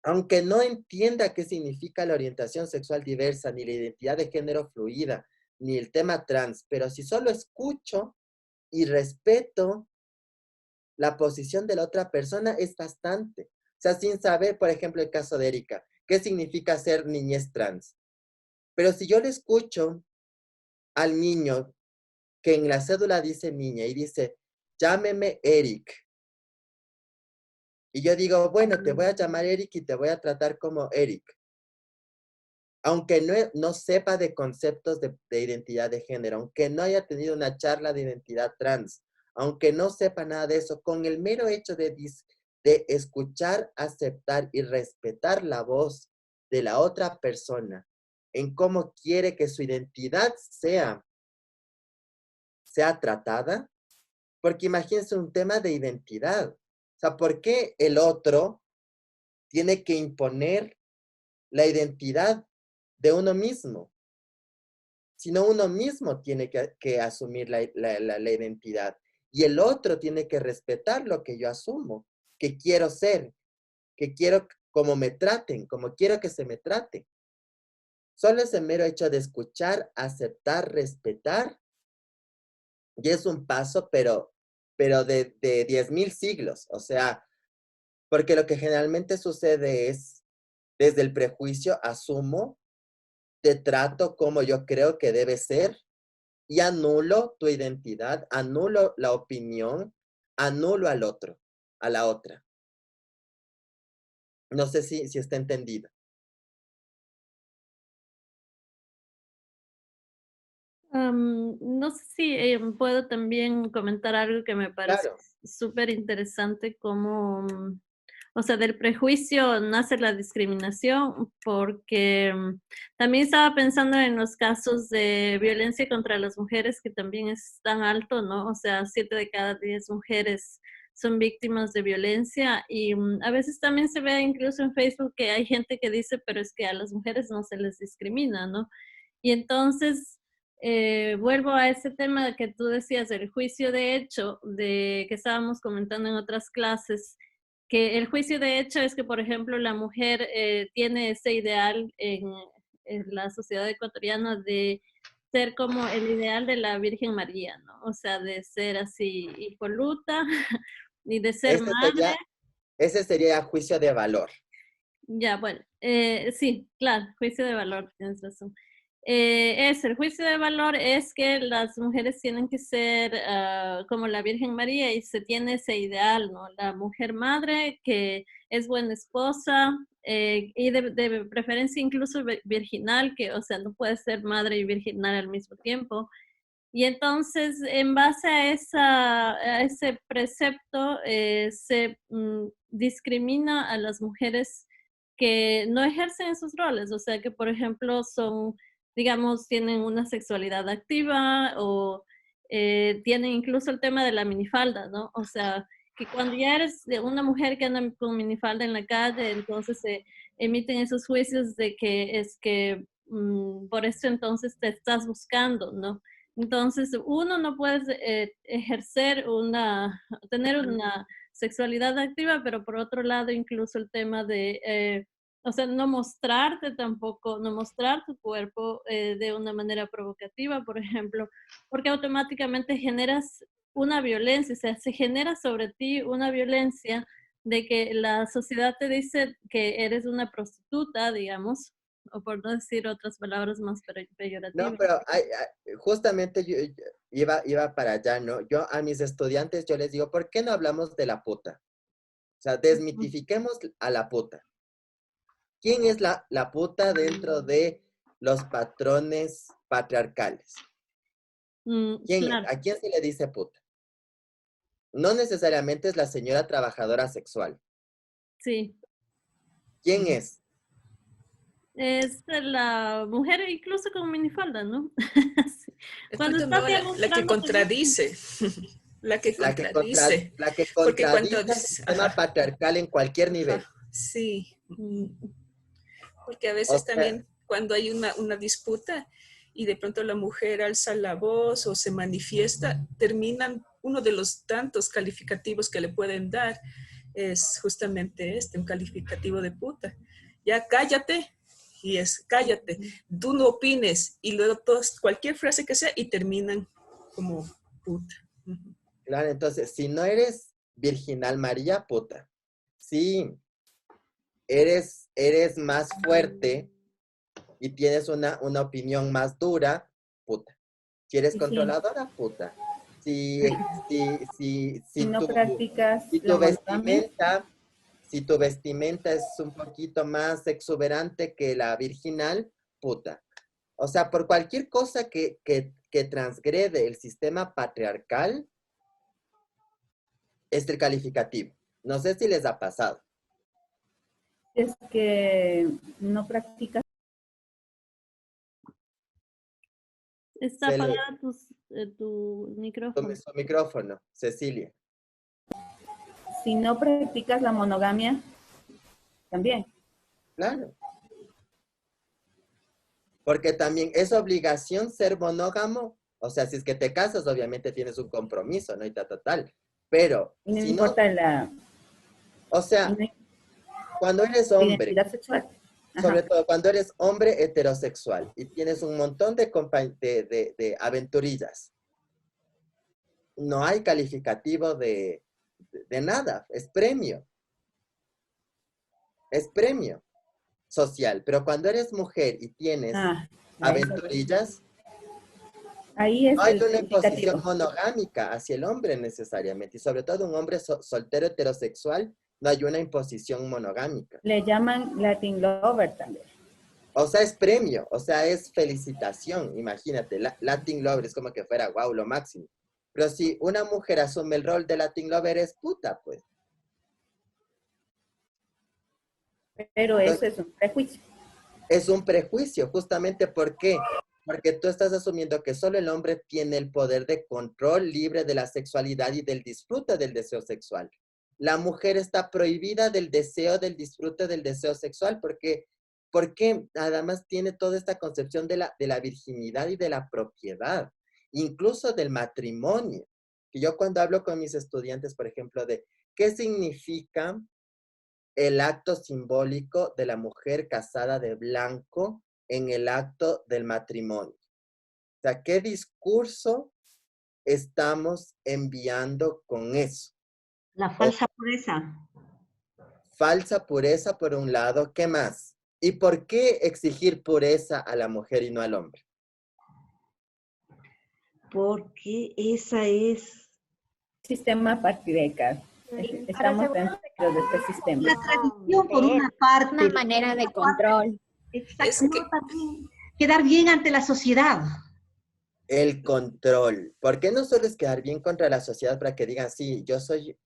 aunque no entienda qué significa la orientación sexual diversa, ni la identidad de género fluida, ni el tema trans, pero si solo escucho y respeto la posición de la otra persona, es bastante. O sea, sin saber, por ejemplo, el caso de Erika, qué significa ser niñez trans. Pero si yo le escucho al niño que en la cédula dice niña y dice, llámeme Eric. Y yo digo, bueno, te voy a llamar Eric y te voy a tratar como Eric. Aunque no sepa de conceptos de identidad de género, aunque no haya tenido una charla de identidad trans, aunque no sepa nada de eso, con el mero hecho de escuchar, aceptar y respetar la voz de la otra persona en cómo quiere que su identidad sea tratada, porque imagínense un tema de identidad. O sea, ¿por qué el otro tiene que imponer la identidad de uno mismo? Sino uno mismo tiene que asumir la identidad. Y el otro tiene que respetar lo que yo asumo, que quiero ser, que quiero como me traten, como quiero que se me trate. Solo ese mero hecho de escuchar, aceptar, respetar, y es un paso, pero de 10.000 siglos. O sea, porque lo que generalmente sucede es, desde el prejuicio, asumo, te trato como yo creo que debe ser, y anulo tu identidad, anulo la opinión, anulo al otro, a la otra. No sé si está entendido. No sé si puedo también comentar algo que me parece Claro. súper interesante, como, o sea, del prejuicio nace la discriminación, porque también estaba pensando en los casos de violencia contra las mujeres, que también es tan alto, ¿no? O sea, 7 de cada 10 mujeres son víctimas de violencia, y a veces también se ve incluso en Facebook que hay gente que dice, pero es que a las mujeres no se les discrimina, ¿no? Y entonces vuelvo a ese tema que tú decías, del juicio de hecho, de que estábamos comentando en otras clases, que el juicio de hecho es que, por ejemplo, la mujer tiene ese ideal en la sociedad ecuatoriana de ser como el ideal de la Virgen María, ¿no? O sea, de ser así hipoluta y de ser madre. Ese sería juicio de valor. Ya, bueno, sí, claro, juicio de valor, tienes razón. El juicio de valor es que las mujeres tienen que ser como la Virgen María y se tiene ese ideal, ¿no? La mujer madre que es buena esposa y de preferencia incluso virginal, que, o sea, no puede ser madre y virginal al mismo tiempo. Y entonces, en base a ese precepto, se discrimina a las mujeres que no ejercen esos roles, o sea, que por ejemplo son, digamos, tienen una sexualidad activa o tienen incluso el tema de la minifalda, ¿no? O sea, que cuando ya eres una mujer que anda con minifalda en la calle, entonces se emiten esos juicios de que es que por eso entonces te estás buscando, ¿no? Entonces, uno no puede ejercer tener una sexualidad activa, pero por otro lado, incluso el tema de, o sea, no mostrarte tampoco, no mostrar tu cuerpo de una manera provocativa, por ejemplo, porque automáticamente generas una violencia, o sea, se genera sobre ti una violencia de que la sociedad te dice que eres una prostituta, digamos, o por no decir otras palabras más No, peyorativas. pero justamente yo iba para allá, ¿no? Yo a mis estudiantes yo les digo, ¿por qué no hablamos de la puta? O sea, desmitifiquemos a la puta. ¿Quién es la puta dentro de los patrones patriarcales? ¿Quién es? Claro, ¿A quién se le dice puta? No necesariamente es la señora trabajadora sexual. sí. ¿Quién es? Es la mujer incluso con minifalda, ¿no? Sí. Cuando Entonces, estás no, ya la que mostrándote contradice, la que contradice, La que porque contradice cuando, el sistema ajá, patriarcal en cualquier nivel. ajá, sí, porque a O veces sea, también cuando hay una disputa y de pronto la mujer alza la voz o se manifiesta, terminan, uno de los tantos calificativos que le pueden dar es justamente un calificativo de puta. Ya cállate, y es cállate, tú no opines, y luego cualquier frase que sea, y terminan como puta. claro, entonces, si no eres virginal María, puta. Si eres más fuerte y tienes una opinión más dura, puta. Si eres Sí, sí. controladora, puta. Si, Si no practicas si la tu monogamia, vestimenta es un poquito más exuberante que la virginal, puta. O sea, por cualquier cosa que transgrede el sistema patriarcal, es el calificativo. No sé si les ha pasado. es que no practicas. Está Se le, apagada tu micrófono. su micrófono, Cecilia. Si no practicas la monogamia, también. Claro. Porque también es obligación ser monógamo. O sea, si es que te casas, obviamente tienes un compromiso, ¿no? Y tal. Pero, Y no si no, importa la, o sea, cuando eres la hombre, identidad sexual. sobre Ajá. todo cuando eres hombre heterosexual y tienes un montón de aventurillas, no hay calificativo de nada, es premio social. Pero cuando eres mujer y tienes aventurillas, Ahí es no hay el una imposición calificativo. monogámica hacia el hombre necesariamente, y sobre todo un hombre soltero heterosexual, no hay una imposición monogámica. Le llaman Latin Lover también. O sea, es premio, o sea, es felicitación, imagínate, Latin Lover es como que fuera, wow, lo máximo. Pero si una mujer asume el rol de Latin Lover, es puta, pues. Pero eso Entonces, es un prejuicio. es un prejuicio, justamente, ¿por qué? Porque tú estás asumiendo que solo el hombre tiene el poder de control libre de la sexualidad y del disfrute del deseo sexual. La mujer está prohibida del deseo, del disfrute del deseo sexual, porque además tiene toda esta concepción de la virginidad y de la propiedad, incluso del matrimonio. Que yo cuando hablo con mis estudiantes, por ejemplo, de qué significa el acto simbólico de la mujer casada de blanco en el acto del matrimonio. O sea, ¿qué discurso estamos enviando con eso? La falsa pureza. falsa pureza por un lado, ¿qué más? ¿Y por qué exigir pureza a la mujer y no al hombre? Porque esa es Sistema patriarcal. Estamos dentro de este sistema. la tradición por una parte. Una manera de control. Exacto. Es que- No, también quedar bien ante la sociedad. El control. ¿Por qué no solo es quedar bien contra la sociedad para que digan, sí, yo soy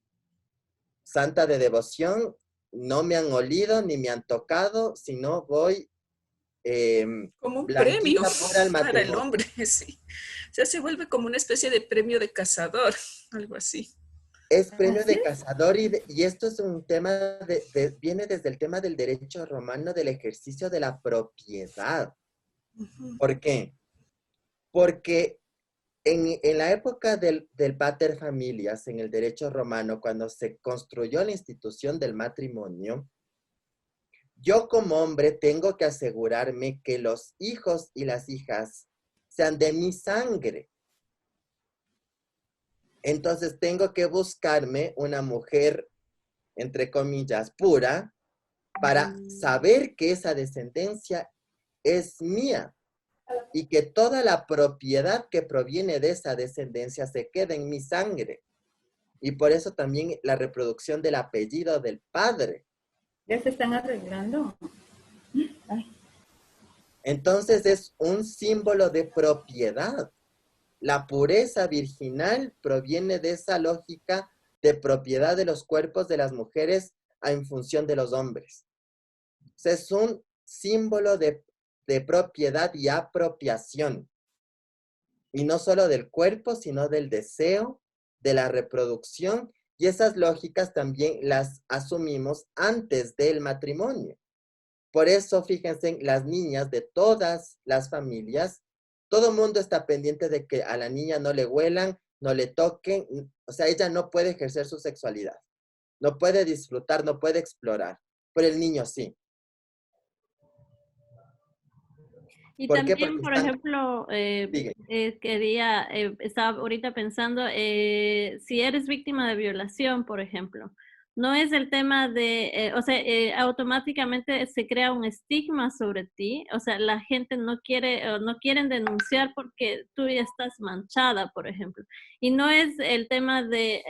santa de devoción, no me han olido ni me han tocado, sino voy Como un blanquita premio pura al para el matrimonio? hombre, sí. O sea, se vuelve como una especie de premio de cazador, algo así. Es premio Así de es. cazador y esto es un tema, viene desde el tema del derecho romano del ejercicio de la propiedad. Ujú. ¿Por qué? Porque en la época del pater familias, en el derecho romano, cuando se construyó la institución del matrimonio, yo como hombre tengo que asegurarme que los hijos y las hijas sean de mi sangre. Entonces tengo que buscarme una mujer, entre comillas, pura, para saber que esa descendencia es mía y que toda la propiedad que proviene de esa descendencia se quede en mi sangre. Y por eso también la reproducción del apellido del padre. Ya se están arreglando. Ay, Entonces es un símbolo de propiedad. La pureza virginal proviene de esa lógica de propiedad de los cuerpos de las mujeres en función de los hombres. O sea, es un símbolo de propiedad y apropiación. Y no solo del cuerpo, sino del deseo, de la reproducción. Y esas lógicas también las asumimos antes del matrimonio. Por eso, fíjense, las niñas de todas las familias, todo el mundo está pendiente de que a la niña no le huelan, no le toquen, o sea, ella no puede ejercer su sexualidad, no puede disfrutar, no puede explorar, pero el niño sí. Y ¿Por qué? también, Porque por están... ejemplo, Sigue. estaba ahorita pensando, si eres víctima de violación, por ejemplo, no es el tema de, o sea, automáticamente se crea un estigma sobre ti, o sea, la gente no quiere, o no quieren denunciar porque tú ya estás manchada, por ejemplo. Y no es el tema de,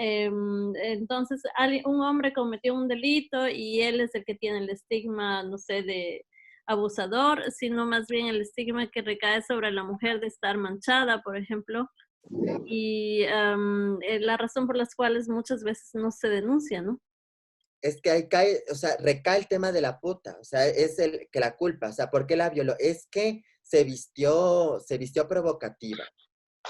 entonces, un hombre cometió un delito y él es el que tiene el estigma, no sé, de abusador, sino más bien el estigma que recae sobre la mujer de estar manchada, por ejemplo, y la razón por las cuales muchas veces no se denuncia, ¿no? Es que ahí cae, o sea, recae el tema de la puta, o sea, es el que la culpa, o sea, ¿por qué la violó? Es que se vistió provocativa.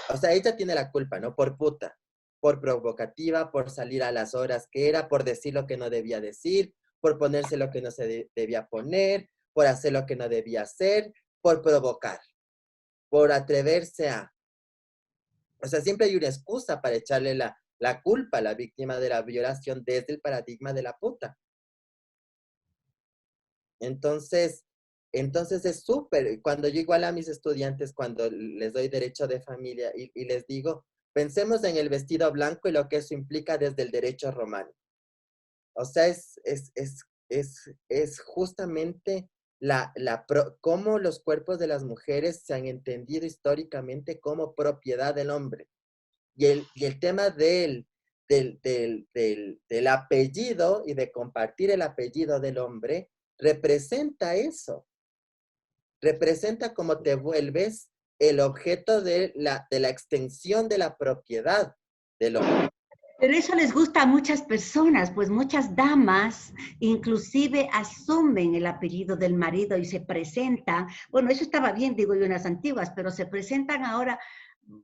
O sea, ella tiene la culpa, ¿no? Por puta, por provocativa, por salir a las horas que era, por decir lo que no debía decir, por ponerse lo que no se debía poner, por hacer lo que no debía hacer, por provocar, por atreverse a... O sea, siempre hay una excusa para echarle la culpa a la víctima de la violación desde el paradigma de la puta. Entonces es súper, cuando yo igual a mis estudiantes, cuando les doy derecho de familia y les digo, pensemos en el vestido blanco y lo que eso implica desde el derecho romano. O sea, es justamente cómo los cuerpos de las mujeres se han entendido históricamente como propiedad del hombre. Y el tema del apellido y de compartir el apellido del hombre representa eso. Representa cómo te vuelves el objeto de la extensión de la propiedad del hombre. Pero eso les gusta a muchas personas, pues muchas damas inclusive asumen el apellido del marido y se presentan, bueno, eso estaba bien, digo yo, en las antiguas, pero se presentan ahora,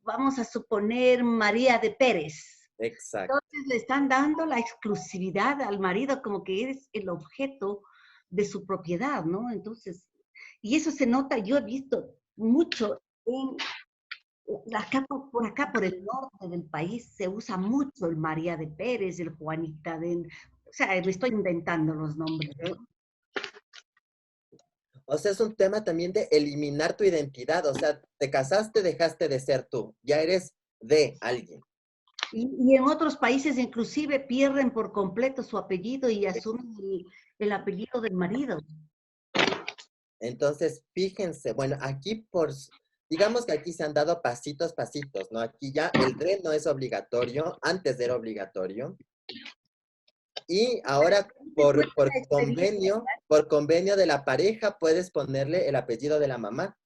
vamos a suponer, María de Pérez. Exacto. Entonces le están dando la exclusividad al marido como que es el objeto de su propiedad, ¿no? Entonces, y eso se nota, yo he visto mucho en por acá, por el norte del país, se usa mucho el María de Pérez, el Juanita de... O sea, le estoy inventando los nombres, ¿no? O sea, es un tema también de eliminar tu identidad. O sea, te casaste, dejaste de ser tú. Ya eres de alguien. Y en otros países inclusive pierden por completo su apellido y asumen el apellido del marido. Entonces, fíjense, bueno, aquí digamos que aquí se han dado pasitos, ¿no? Aquí ya el DRE no es obligatorio, antes era obligatorio. Y ahora por convenio de la pareja puedes ponerle el apellido de la mamá.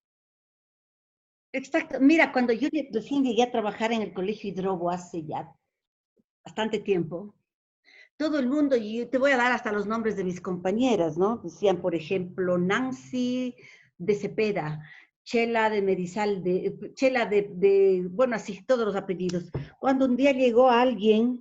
Exacto. Mira, cuando yo recién llegué a trabajar en el Colegio Hidrobo hace ya bastante tiempo, todo el mundo, y te voy a dar hasta los nombres de mis compañeras, ¿no? Decían, por ejemplo, Nancy de Cepeda, Chela de Medizal, Chela bueno, así, todos los apellidos. Cuando un día llegó alguien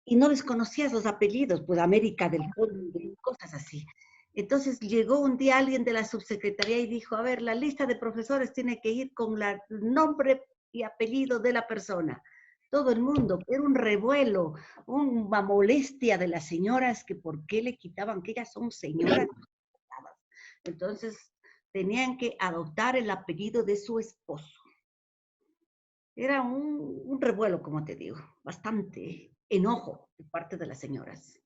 y no les conocías los apellidos, pues América del Conde, cosas así. Entonces llegó un día alguien de la subsecretaría y dijo, a ver, la lista de profesores tiene que ir con el nombre y apellido de la persona. Todo el mundo, era un revuelo, una molestia de las señoras, que por qué le quitaban, que ellas son señoras. Entonces tenían que adoptar el apellido de su esposo. Era un revuelo, como te digo, bastante enojo de parte de las señoras.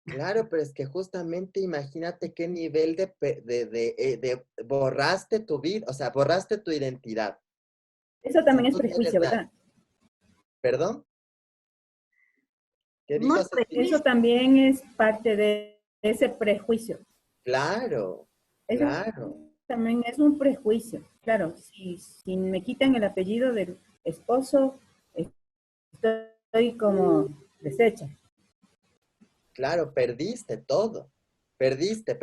Claro, pero es que justamente imagínate qué nivel de borraste tu vida, o sea, borraste tu identidad. Eso también es prejuicio, ¿verdad? ¿Perdón? ¿Qué dijo? No, eso también es parte de ese prejuicio. Claro, eso claro. También es un prejuicio. Claro, si me quitan el apellido del esposo, estoy como deshecha. Claro, perdiste todo. Perdiste.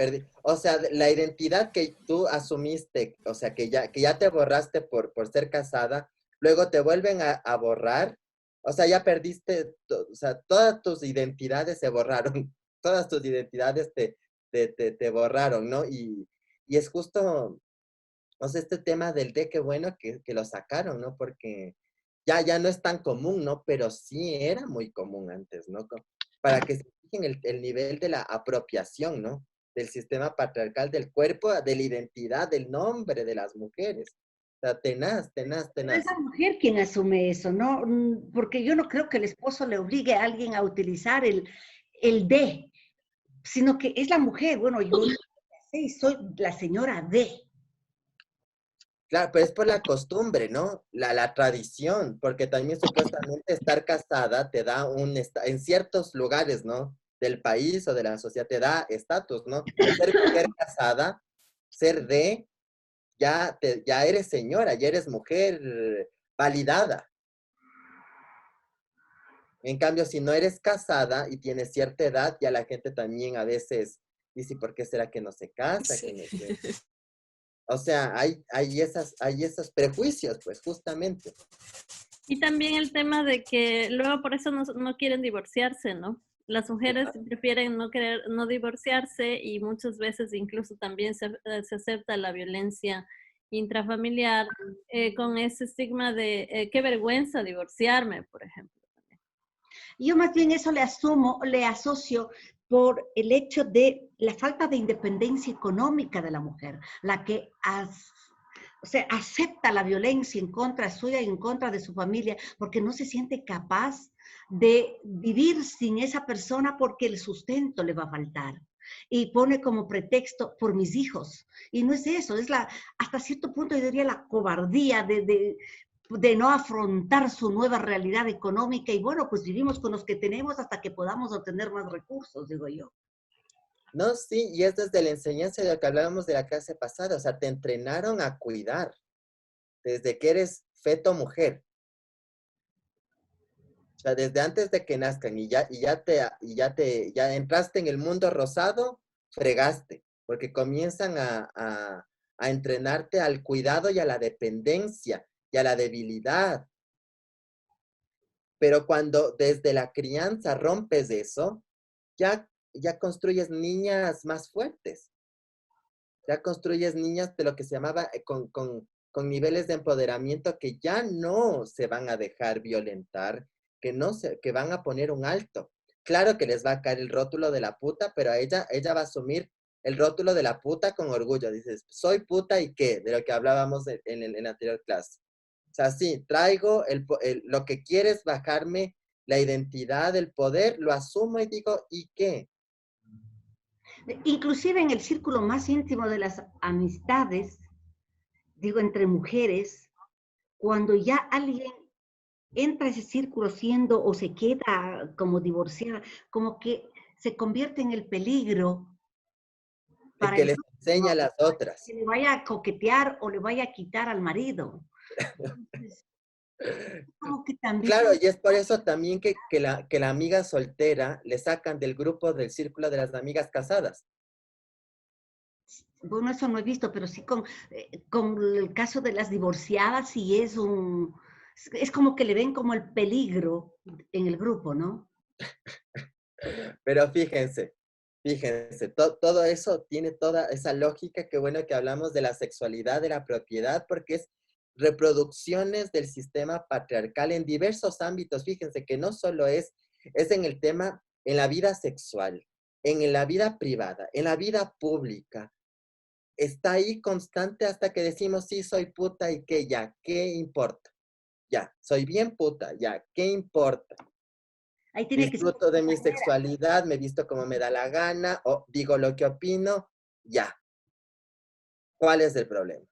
O sea, la identidad que tú asumiste, o sea, que ya te borraste por ser casada, luego te vuelven a borrar. O sea, ya perdiste, o sea, todas tus identidades se borraron. Todas tus identidades te borraron, ¿no? Y es justo, o sea, este tema del D, qué bueno que lo sacaron, ¿no? Porque ya no es tan común, ¿no? Pero sí era muy común antes, ¿no? Para que se fijen el nivel de la apropiación, ¿no? Del sistema patriarcal, del cuerpo, de la identidad, del nombre de las mujeres. O sea, tenaz. Pero es la mujer quien asume eso, ¿no? Porque yo no creo que el esposo le obligue a alguien a utilizar el D, sino que es la mujer. Bueno, yo soy la señora D. Claro, pero es por la costumbre, ¿no? La tradición, porque también supuestamente estar casada te da en ciertos lugares, ¿no? Del país o de la sociedad te da estatus, ¿no? Ser mujer casada, ser de, ya eres señora, ya eres mujer validada. En cambio, si no eres casada y tienes cierta edad, ya la gente también a veces dice, ¿por qué será que no se casa? Sí. O sea, hay esos prejuicios, pues, justamente. Y también el tema de que luego por eso no quieren divorciarse, ¿no? Las mujeres prefieren no divorciarse y muchas veces incluso también se acepta la violencia intrafamiliar con ese estigma de qué vergüenza divorciarme, por ejemplo. Yo más bien eso le asocio por el hecho de la falta de independencia económica de la mujer, la que acepta la violencia en contra suya y en contra de su familia, porque no se siente capaz de vivir sin esa persona porque el sustento le va a faltar. Y pone como pretexto por mis hijos. Y no es eso, es hasta cierto punto yo diría la cobardía de no afrontar su nueva realidad económica y bueno, pues vivimos con los que tenemos hasta que podamos obtener más recursos, digo yo. No, sí, y es desde la enseñanza de lo que hablábamos de la clase pasada, o sea, te entrenaron a cuidar desde que eres feto mujer. O sea, desde antes de que nazcan y ya entraste en el mundo rosado, fregaste, porque comienzan a entrenarte al cuidado y a la dependencia y a la debilidad. Pero cuando desde la crianza rompes eso, ya construyes niñas más fuertes. Ya construyes niñas de lo que se llamaba con niveles de empoderamiento que ya no se van a dejar violentar, que van a poner un alto. Claro que les va a caer el rótulo de la puta, pero ella va a asumir el rótulo de la puta con orgullo. Dices, soy puta y qué, de lo que hablábamos en la anterior clase. sea, sí, traigo lo que quieres bajarme la identidad, el poder, lo asumo y digo, ¿y qué? Inclusive en el círculo más íntimo de las amistades, digo, entre mujeres, cuando ya alguien entra a ese círculo siendo o se queda como divorciada, como que se convierte en el peligro Y para que el les grupo, enseña a ¿no? las otras. Que le vaya a coquetear o le vaya a quitar al marido. Entonces, como que también... Claro, y es por eso también que la amiga soltera le sacan del grupo del círculo de las amigas casadas. Bueno, eso no he visto, pero sí con el caso de las divorciadas, sí es como que le ven como el peligro en el grupo, ¿no? Pero fíjense, todo eso tiene toda esa lógica, que bueno que hablamos de la sexualidad, de la propiedad, porque es reproducciones del sistema patriarcal en diversos ámbitos. Fíjense que no solo es en el tema, en la vida sexual, en la vida privada, en la vida pública. Está ahí constante hasta que decimos, sí, soy puta y que ya, ¿qué importa? Ya, soy bien puta, ya, ¿qué importa? Ahí tiene que ser Disfruto de mi sexualidad, me visto como me da la gana, o digo lo que opino, ya. ¿Cuál es el problema?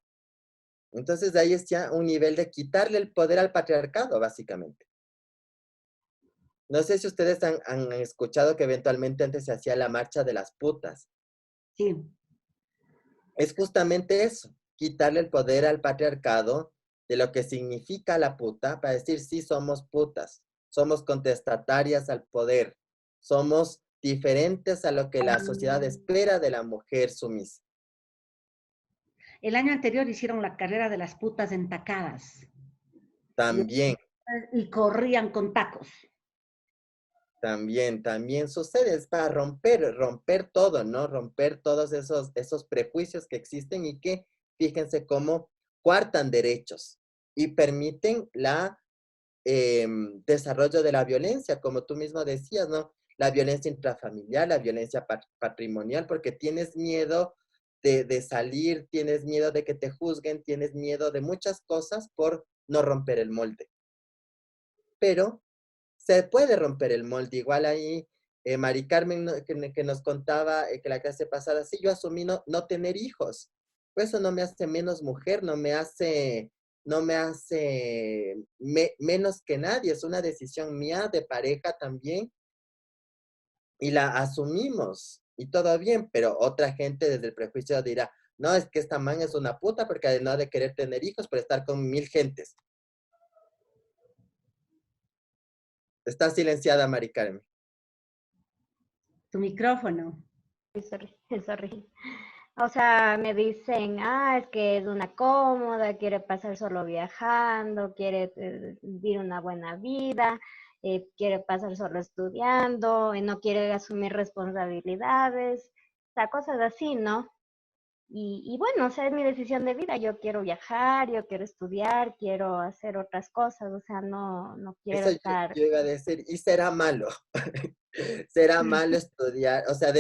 Entonces de ahí es ya un nivel de quitarle el poder al patriarcado, básicamente. No sé si ustedes han escuchado que eventualmente antes se hacía la marcha de las putas. Sí. Es justamente eso, quitarle el poder al patriarcado de lo que significa la puta, para decir, sí, somos putas, somos contestatarias al poder, somos diferentes a lo que la sociedad espera de la mujer sumisa. El año anterior hicieron la carrera de las putas entacadas. También, Y corrían con tacos. también sucede, es para romper todo, ¿no? Romper todos esos prejuicios que existen y que, fíjense cómo coartan derechos y permiten desarrollo de la violencia, como tú mismo decías, ¿no? La violencia intrafamiliar, la violencia patrimonial, porque tienes miedo de salir, tienes miedo de que te juzguen, tienes miedo de muchas cosas por no romper el molde. Pero se puede romper el molde. Igual ahí, Mari Carmen, que nos contaba que la clase pasada, sí, yo asumí no tener hijos. Pues eso no me hace menos mujer, no me hace menos que nadie. Es una decisión mía de pareja también. Y la asumimos. Y todo bien, pero otra gente desde el prejuicio dirá, no, es que esta man es una puta porque no ha de querer tener hijos por estar con 1000 gentes. Está silenciada, Mari Carmen. Tu micrófono. Sorry. O sea, me dicen, es que es una cómoda, quiere pasar solo viajando, quiere vivir una buena vida, quiere pasar solo estudiando, no quiere asumir responsabilidades, o sea, cosas así, ¿no? Y bueno, o sea, es mi decisión de vida. Yo quiero viajar, yo quiero estudiar, quiero hacer otras cosas, o sea, no quiero Eso estar... yo iba a decir, y será malo. Será malo estudiar, o sea,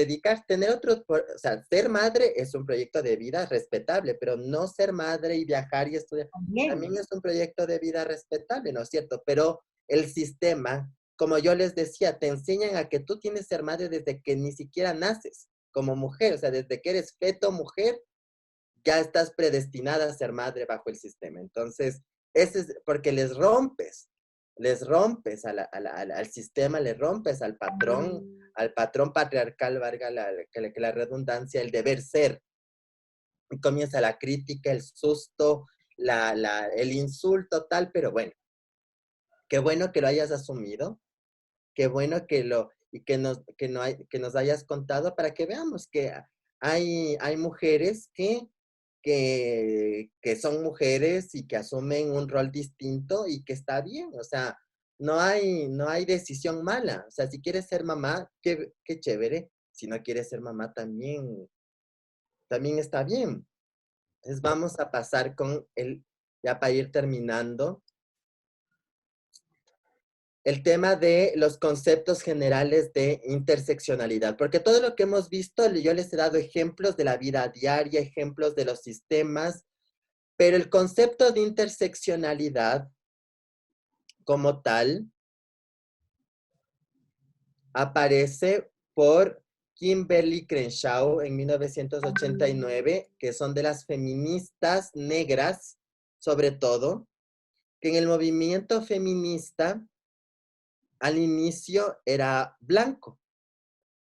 tener o sea, ser madre es un proyecto de vida respetable, pero no ser madre y viajar y estudiar también es un proyecto de vida respetable, ¿no es cierto? Pero el sistema, como yo les decía, te enseñan a que tú tienes que ser madre desde que ni siquiera naces como mujer, o sea, desde que eres feto mujer, ya estás predestinada a ser madre bajo el sistema. Entonces, ese es porque les rompes al sistema, le rompes al patrón patriarcal, valga la redundancia, el deber ser. Y comienza la crítica, el susto, el insulto, tal, pero bueno, qué bueno que lo hayas asumido, qué bueno que nos hayas contado para que veamos que hay mujeres que son mujeres y que asumen un rol distinto y que está bien, o sea, no hay decisión mala, o sea, si quieres ser mamá, qué chévere, si no quieres ser mamá también está bien. Entonces vamos a pasar ya para ir terminando, el tema de los conceptos generales de interseccionalidad, porque todo lo que hemos visto, yo les he dado ejemplos de la vida diaria, ejemplos de los sistemas, Pero el concepto de interseccionalidad como tal aparece por Kimberly Crenshaw en 1989, que son de las feministas negras, sobre todo, que en el movimiento feminista al inicio era blanco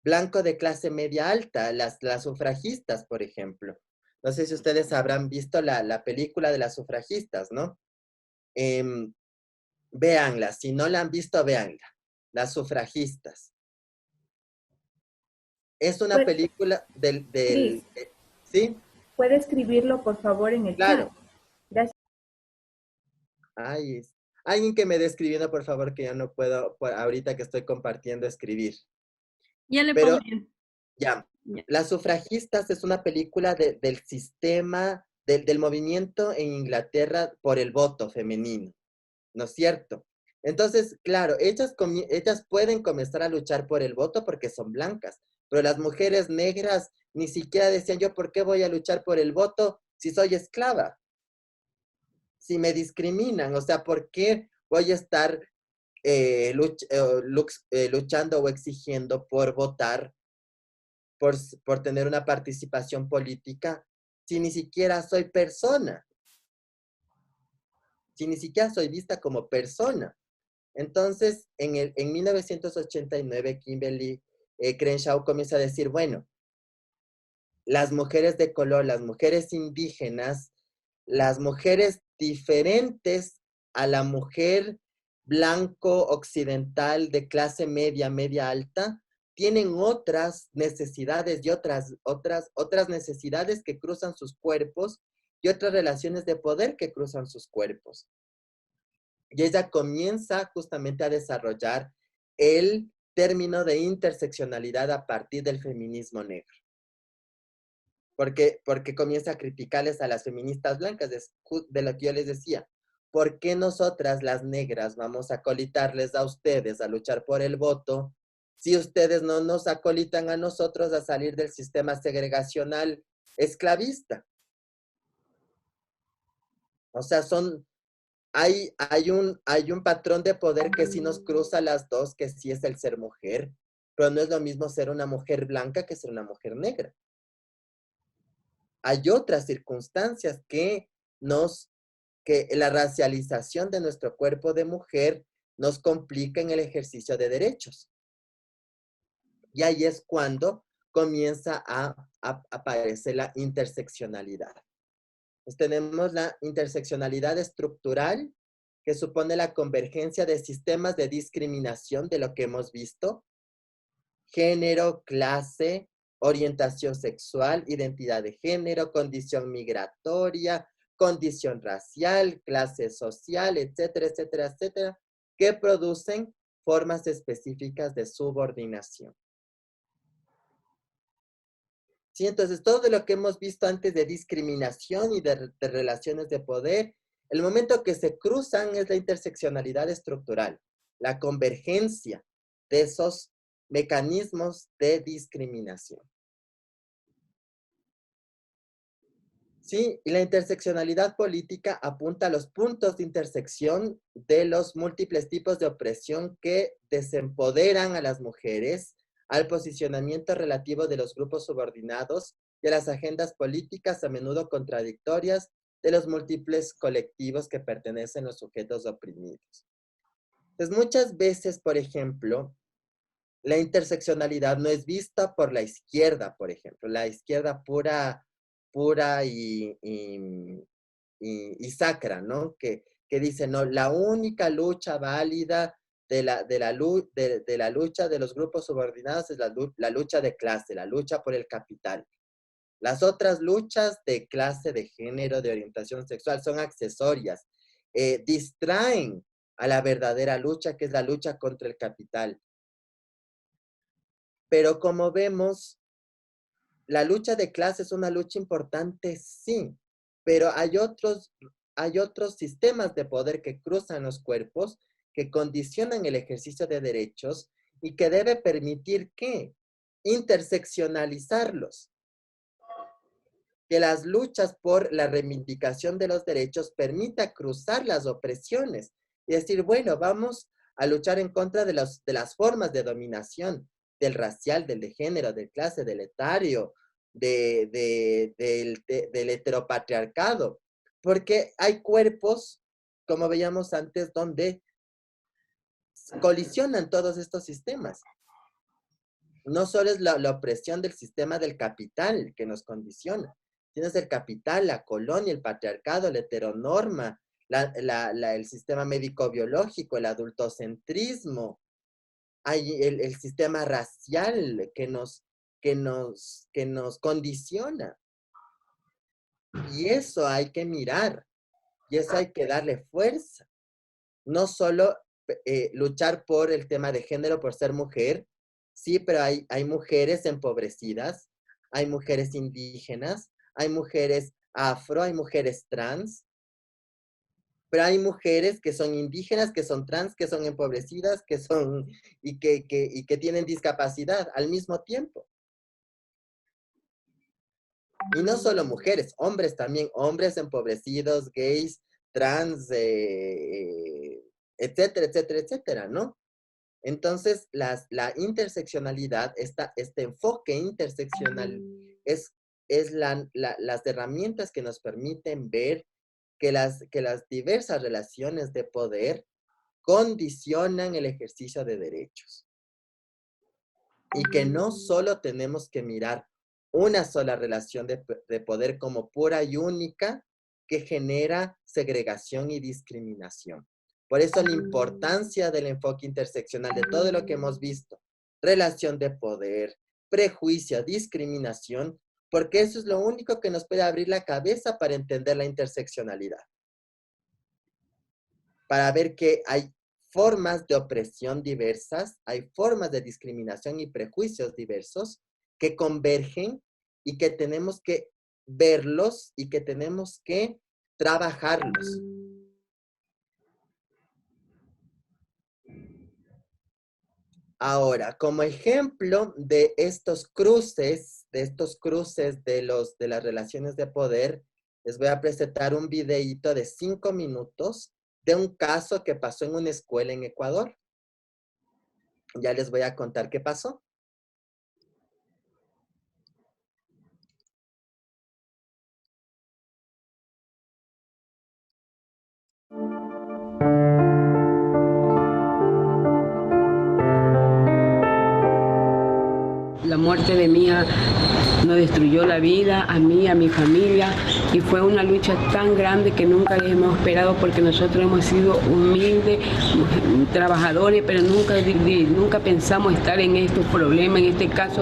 de clase media alta, las sufragistas, por ejemplo. No sé si ustedes habrán visto la película de las sufragistas, ¿no? Véanla, si no la han visto, véanla. Las sufragistas. Es una Pues, película Cris, ¿sí? ¿puede escribirlo, por favor, en el Claro. chat? Gracias. Ay, alguien que me dé escribiendo, por favor, que ya no puedo, ahorita que estoy compartiendo, escribir. Ya le Pero, pongo yo. ya, Ya. Las sufragistas es una película del sistema, del movimiento en Inglaterra por el voto femenino, ¿no es cierto? Entonces, claro, ellas pueden comenzar a luchar por el voto porque son blancas, pero las mujeres negras ni siquiera decían, yo, ¿por qué voy a luchar por el voto si soy esclava? Si me discriminan, o sea, ¿por qué voy a estar luchando o exigiendo por votar, por tener una participación política, si ni siquiera soy persona? Si ni siquiera soy vista como persona. Entonces, en 1989, Kimberly Crenshaw comienza a decir, bueno, las mujeres de color, las mujeres indígenas, las mujeres diferentes a la mujer blanco occidental de clase media, media alta, tienen otras necesidades y otras necesidades que cruzan sus cuerpos y otras relaciones de poder que cruzan sus cuerpos. Y ella comienza justamente a desarrollar el término de interseccionalidad a partir del feminismo negro. Porque comienza a criticarles a las feministas blancas, de lo que yo les decía. ¿Por qué nosotras, las negras, vamos a acolitarles a ustedes a luchar por el voto si ustedes no nos acolitan a nosotros a salir del sistema segregacional esclavista? O sea, hay un patrón de poder que sí nos cruza las dos, que sí es el ser mujer, pero no es lo mismo ser una mujer blanca que ser una mujer negra. Hay otras circunstancias que la racialización de nuestro cuerpo de mujer nos complica en el ejercicio de derechos. Y ahí es cuando comienza a aparecer la interseccionalidad. Pues tenemos la interseccionalidad estructural, que supone la convergencia de sistemas de discriminación de lo que hemos visto: género, clase, orientación sexual, identidad de género, condición migratoria, condición racial, clase social, etcétera, etcétera, etcétera, que producen formas específicas de subordinación. Sí, entonces todo lo que hemos visto antes de discriminación y de relaciones de poder, el momento que se cruzan es la interseccionalidad estructural, la convergencia de esos mecanismos de discriminación. Sí, y la interseccionalidad política apunta a los puntos de intersección de los múltiples tipos de opresión que desempoderan a las mujeres, al posicionamiento relativo de los grupos subordinados y a las agendas políticas a menudo contradictorias de los múltiples colectivos que pertenecen a los sujetos oprimidos. Entonces, muchas veces, por ejemplo, la interseccionalidad no es vista por la izquierda, por ejemplo, la izquierda pura y sacra, ¿no? Que dice, no, la única lucha válida de la lucha de los grupos subordinados es la lucha de clase, la lucha por el capital. Las otras luchas de clase, de género, de orientación sexual son accesorias, distraen a la verdadera lucha, que es la lucha contra el capital. Pero como vemos, la lucha de clase es una lucha importante, sí, pero hay otros sistemas de poder que cruzan los cuerpos, que condicionan el ejercicio de derechos y que debe permitir que interseccionalizarlos. que las luchas por la reivindicación de los derechos permita cruzar las opresiones y decir, bueno, vamos a luchar en contra de las formas de dominación, del racial, del de género, del clase, del etario, del heteropatriarcado, porque hay cuerpos, como veíamos antes, donde colisionan todos estos sistemas. No solo es la opresión del sistema del capital que nos condiciona, sino es el capital, la colonia, el patriarcado, la heteronorma, el sistema médico-biológico, el adultocentrismo, hay el sistema racial que nos condiciona. Y eso hay que mirar, y eso hay que darle fuerza. No solo luchar por el tema de género, por ser mujer, sí, pero hay mujeres empobrecidas, hay mujeres indígenas, hay mujeres afro, hay mujeres trans, pero hay mujeres que son indígenas, que son trans, que son empobrecidas, y que tienen discapacidad al mismo tiempo. Y no solo mujeres, hombres también, hombres empobrecidos, gays, trans, etcétera, etcétera, etcétera, ¿no? Entonces, la interseccionalidad, este enfoque interseccional, es las herramientas que nos permiten ver que las diversas relaciones de poder condicionan el ejercicio de derechos. Y que no solo tenemos que mirar una sola relación de poder como pura y única que genera segregación y discriminación. Por eso la importancia del enfoque interseccional de todo lo que hemos visto, relación de poder, prejuicio, discriminación, porque eso es lo único que nos puede abrir la cabeza para entender la interseccionalidad. Para ver que hay formas de opresión diversas, hay formas de discriminación y prejuicios diversos que convergen y que tenemos que verlos y que tenemos que trabajarlos. Ahora, como ejemplo de estos cruces, de las relaciones de poder, les voy a presentar un videíto de 5 minutos de un caso que pasó en una escuela en Ecuador. Ya les voy a contar qué pasó. La muerte de mi hija nos destruyó la vida, a mí, a mi familia, y fue una lucha tan grande que nunca hemos esperado porque nosotros hemos sido humildes, trabajadores, pero nunca pensamos estar en estos problemas, en este caso.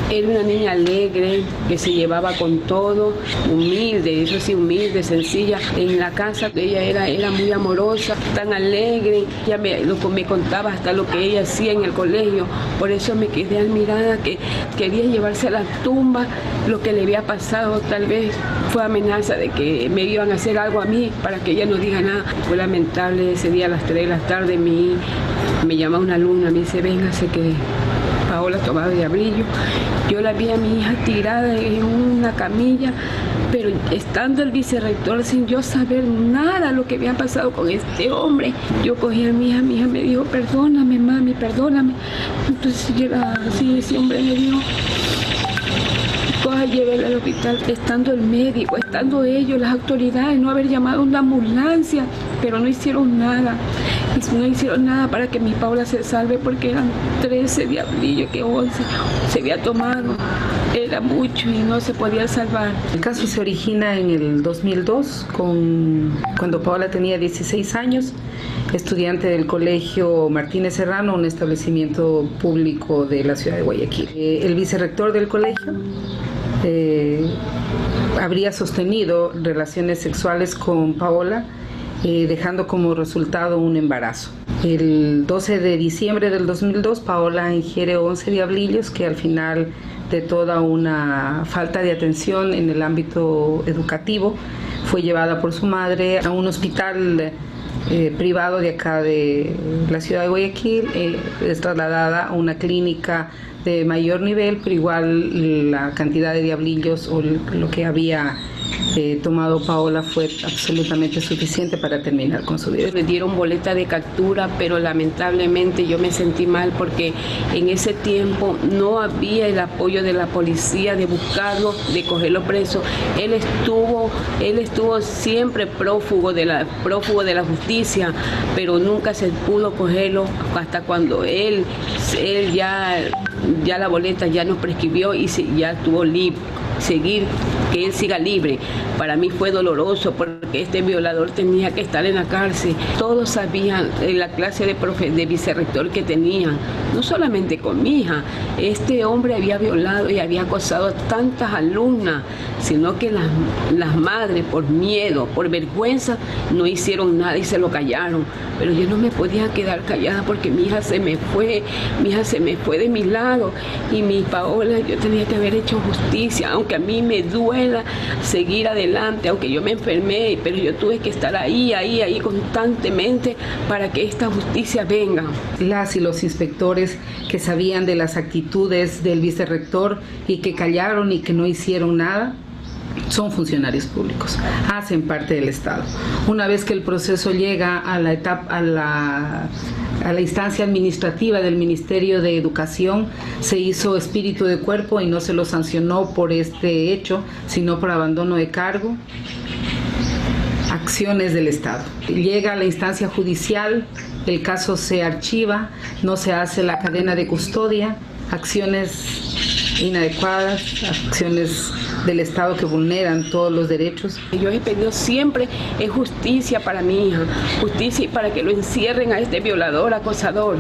Era una niña alegre, que se llevaba con todo, humilde, eso sí, humilde, sencilla. En la casa ella era muy amorosa, tan alegre. Ella me contaba hasta lo que ella hacía en el colegio. Por eso me quedé admirada, que quería llevarse a la tumba lo que le había pasado. Tal vez fue amenaza de que me iban a hacer algo a mí para que ella no diga nada. Fue lamentable ese día a las 3 de la tarde. Me llama una alumna, me dice, véngase que Paola tomaba de brillo. Yo la vi a mi hija tirada en una camilla, pero estando el vicerrector sin yo saber nada lo que había pasado con este hombre, yo cogí a mi hija me dijo, perdóname mami, perdóname. Entonces ese hombre me dijo, coja, llévela al hospital, estando el médico, estando ellos, las autoridades, no haber llamado a una ambulancia, pero no hicieron nada. No hicieron nada para que mi Paula se salve porque eran 13 diablillos que 11 se había tomado. Era mucho y no se podía salvar. El caso se origina en el 2002, cuando Paola tenía 16 años, estudiante del Colegio Martínez Serrano, un establecimiento público de la ciudad de Guayaquil. El vicerrector del colegio habría sostenido relaciones sexuales con Paola dejando como resultado un embarazo. El 12 de diciembre del 2002, Paola ingiere 11 diablillos que al final de toda una falta de atención en el ámbito educativo fue llevada por su madre a un hospital privado de acá de la ciudad de Guayaquil, es trasladada a una clínica de mayor nivel, pero igual la cantidad de diablillos o lo que había tomado Paola fue absolutamente suficiente para terminar con su vida. Le dieron boleta de captura, pero lamentablemente yo me sentí mal porque en ese tiempo no había el apoyo de la policía de buscarlo, de cogerlo preso. Él estuvo siempre prófugo de la justicia, pero nunca se pudo cogerlo hasta cuando él ya la boleta ya nos prescribió y ya estuvo libre. Que él siga libre. Para mí fue doloroso porque este violador tenía que estar en la cárcel. Todos sabían la clase de vicerrector que tenían, no solamente con mi hija. Este hombre había violado y había acosado a tantas alumnas, sino que las madres, por miedo, por vergüenza, no hicieron nada y se lo callaron. Pero yo no me podía quedar callada porque mi hija se me fue de mi lado. Y mi Paola, yo tenía que haber hecho justicia, aunque a mí me duela seguir adelante, aunque yo me enfermé, pero yo tuve que estar ahí constantemente para que esta justicia venga. Las y los inspectores que sabían de las actitudes del vicerrector y que callaron y que no hicieron nada, son funcionarios públicos, hacen parte del Estado. Una vez que el proceso llega a la instancia administrativa del Ministerio de Educación, se hizo espíritu de cuerpo y no se lo sancionó por este hecho, sino por abandono de cargo, acciones del Estado. Llega a la instancia judicial, el caso se archiva, no se hace la cadena de custodia, acciones inadecuadas, acciones del Estado que vulneran todos los derechos. Yo he pedido siempre justicia para mi hija, justicia para que lo encierren a este violador, acosador.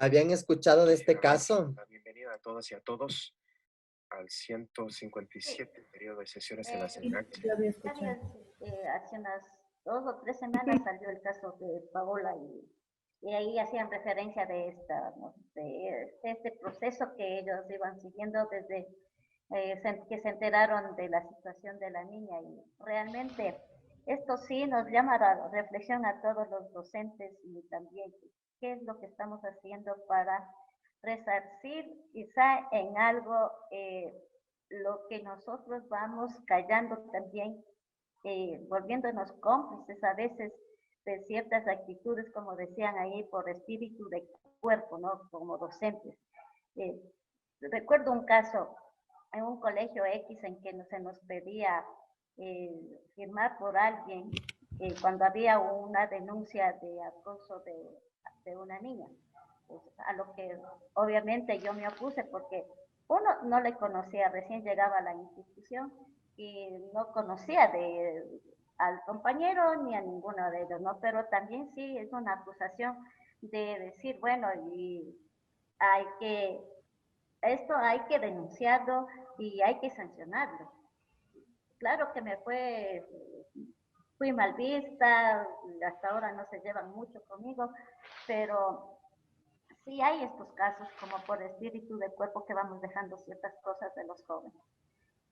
¿Habían escuchado de este caso? Bienvenida a todas y a todos al 157 periodo de sesiones en la CENAC. Hace unas 2 o 3 semanas salió el caso de Paola y ahí hacían referencia de este proceso que ellos iban siguiendo desde que se enteraron de la situación de la niña, y realmente esto sí nos llama a la reflexión a todos los docentes y también qué es lo que estamos haciendo para resarcir quizá en algo lo que nosotros vamos callando también, volviéndonos cómplices a veces de ciertas actitudes, como decían ahí, por espíritu de cuerpo, ¿no? Como docentes. Recuerdo un caso en un colegio X en que se nos pedía firmar por alguien cuando había una denuncia de acoso de una niña, pues, a lo que obviamente yo me opuse porque uno no le conocía, recién llegaba a la institución y no conocía al compañero ni a ninguno de ellos, ¿no? Pero también sí es una acusación de decir, bueno, y esto hay que denunciarlo y hay que sancionarlo. Claro que fui mal vista, hasta ahora no se llevan mucho conmigo, pero sí hay estos casos como por espíritu de cuerpo que vamos dejando ciertas cosas de los jóvenes.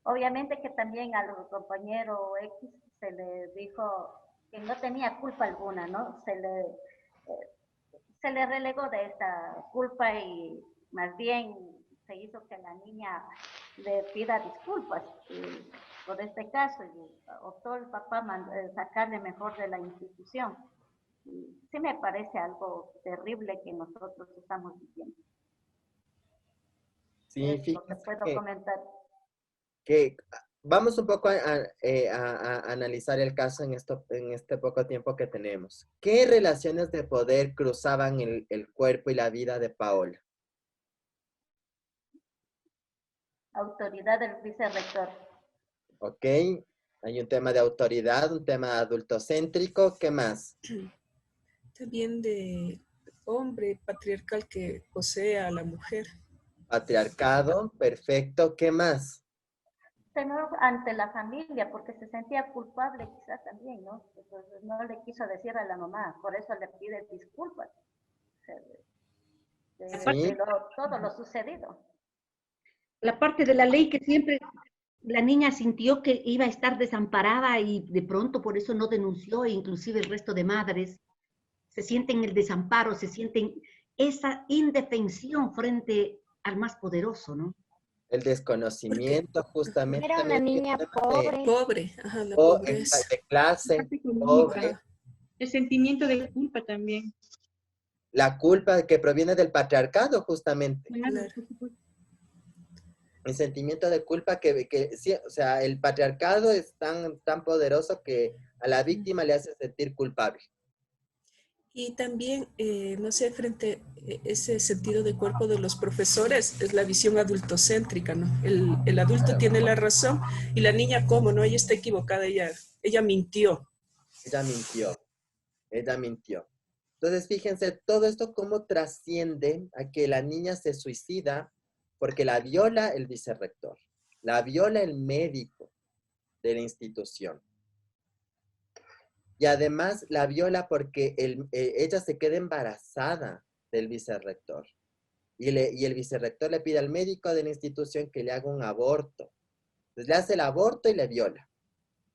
Obviamente que también al compañero X se le dijo que no tenía culpa alguna, ¿no? Se le relegó de esta culpa y más bien se hizo que la niña le pida disculpas por este caso y optó el papá sacarle mejor de la institución. Y sí me parece algo terrible que nosotros estamos viviendo. Sí, es lo que fíjense puedo comentar. que vamos un poco a analizar el caso en este poco tiempo que tenemos. ¿Qué relaciones de poder cruzaban el cuerpo y la vida de Paola? Autoridad del vicerrector. Ok, hay un tema de autoridad, un tema adultocéntrico, ¿qué más? También de hombre patriarcal que posee a la mujer. Patriarcado, perfecto, ¿qué más? Temor ante la familia, porque se sentía culpable quizás también, ¿no? Entonces no le quiso decir a la mamá, por eso le pide disculpas de todo lo sucedido. La parte de la ley que siempre la niña sintió que iba a estar desamparada y de pronto por eso no denunció, e inclusive el resto de madres se sienten el desamparo, se sienten esa indefensión frente al más poderoso, ¿no? El desconocimiento, justamente. Era una niña pobre. Pobre, ajá, la pobreza. De clase, pobre. El sentimiento de culpa también. La culpa que proviene del patriarcado, justamente. Claro. El sentimiento de culpa que sí, o sea, el patriarcado es tan poderoso que a la víctima le hace sentir culpable. Y también, no sé, frente a ese sentido de cuerpo de los profesores, es la visión adultocéntrica, ¿no? El adulto tiene la razón y la niña, ¿cómo? ¿No? Ella está equivocada, ella mintió. Ella mintió. Entonces, fíjense, todo esto cómo trasciende a que la niña se suicida porque la viola el vicerrector, la viola el médico de la institución. Y además la viola porque ella se queda embarazada del vicerrector. Y el vicerrector le pide al médico de la institución que le haga un aborto. Entonces le hace el aborto y le viola,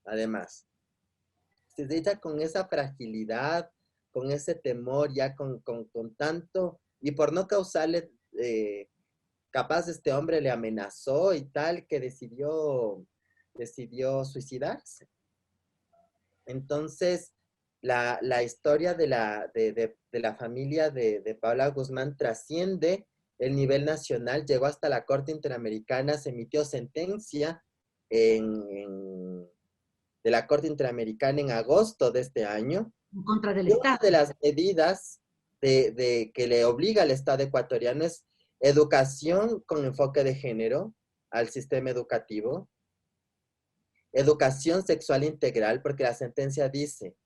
además. Entonces ella con esa fragilidad, con ese temor, ya con tanto, y por no causarle, capaz este hombre le amenazó y tal, que decidió suicidarse. Entonces, la historia de la familia de Paola Guzmán trasciende el nivel nacional, llegó hasta la Corte Interamericana, se emitió sentencia de la Corte Interamericana en agosto de este año. En contra del Una Estado. de las medidas que le obliga al Estado ecuatoriano es educación con enfoque de género al sistema educativo, educación sexual integral, porque la sentencia dice,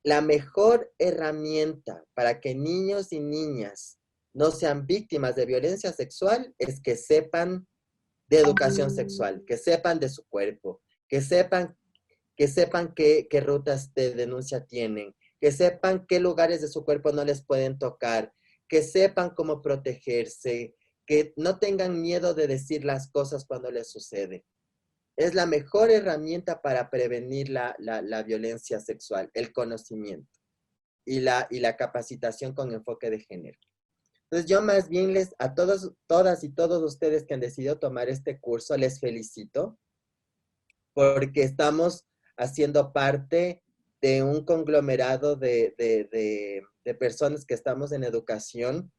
la mejor herramienta para que niños y niñas no sean víctimas de violencia sexual es que sepan de educación sexual, que sepan de su cuerpo, que sepan qué rutas de denuncia tienen, que sepan qué lugares de su cuerpo no les pueden tocar, que sepan cómo protegerse, que no tengan miedo de decir las cosas cuando les sucede. Es la mejor herramienta para prevenir la violencia sexual, el conocimiento y la capacitación con enfoque de género. Entonces yo más bien a todas y todos ustedes que han decidido tomar este curso, les felicito porque estamos haciendo parte de un conglomerado de personas que estamos en educación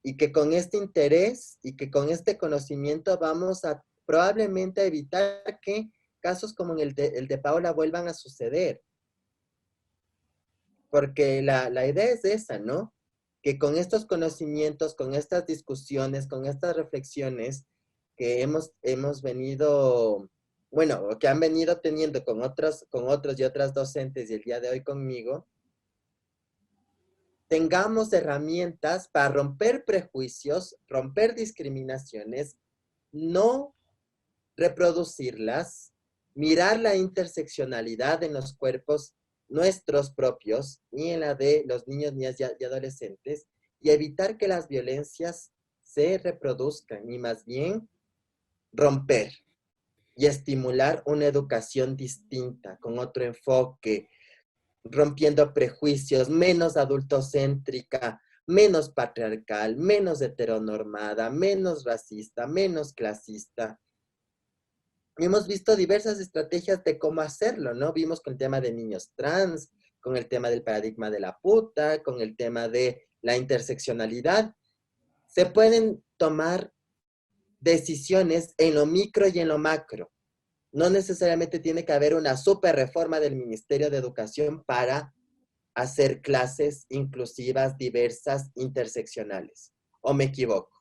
y que con este interés y que con este conocimiento vamos a probablemente evitar que casos como el de Paola vuelvan a suceder. Porque la idea es esa, ¿no? Que con estos conocimientos, con estas discusiones, con estas reflexiones que hemos venido, bueno, que han venido teniendo con otros y otras docentes y el día de hoy conmigo, tengamos herramientas para romper prejuicios, romper discriminaciones, no reproducirlas, mirar la interseccionalidad en los cuerpos nuestros propios, ni en la de los niños, niñas y adolescentes, y evitar que las violencias se reproduzcan, y más bien romper y estimular una educación distinta, con otro enfoque, rompiendo prejuicios, menos adultocéntrica, menos patriarcal, menos heteronormada, menos racista, menos clasista. Y hemos visto diversas estrategias de cómo hacerlo, ¿no? Vimos con el tema de niños trans, con el tema del paradigma de la puta, con el tema de la interseccionalidad. Se pueden tomar decisiones en lo micro y en lo macro. No necesariamente tiene que haber una super reforma del Ministerio de Educación para hacer clases inclusivas, diversas, interseccionales. ¿O me equivoco?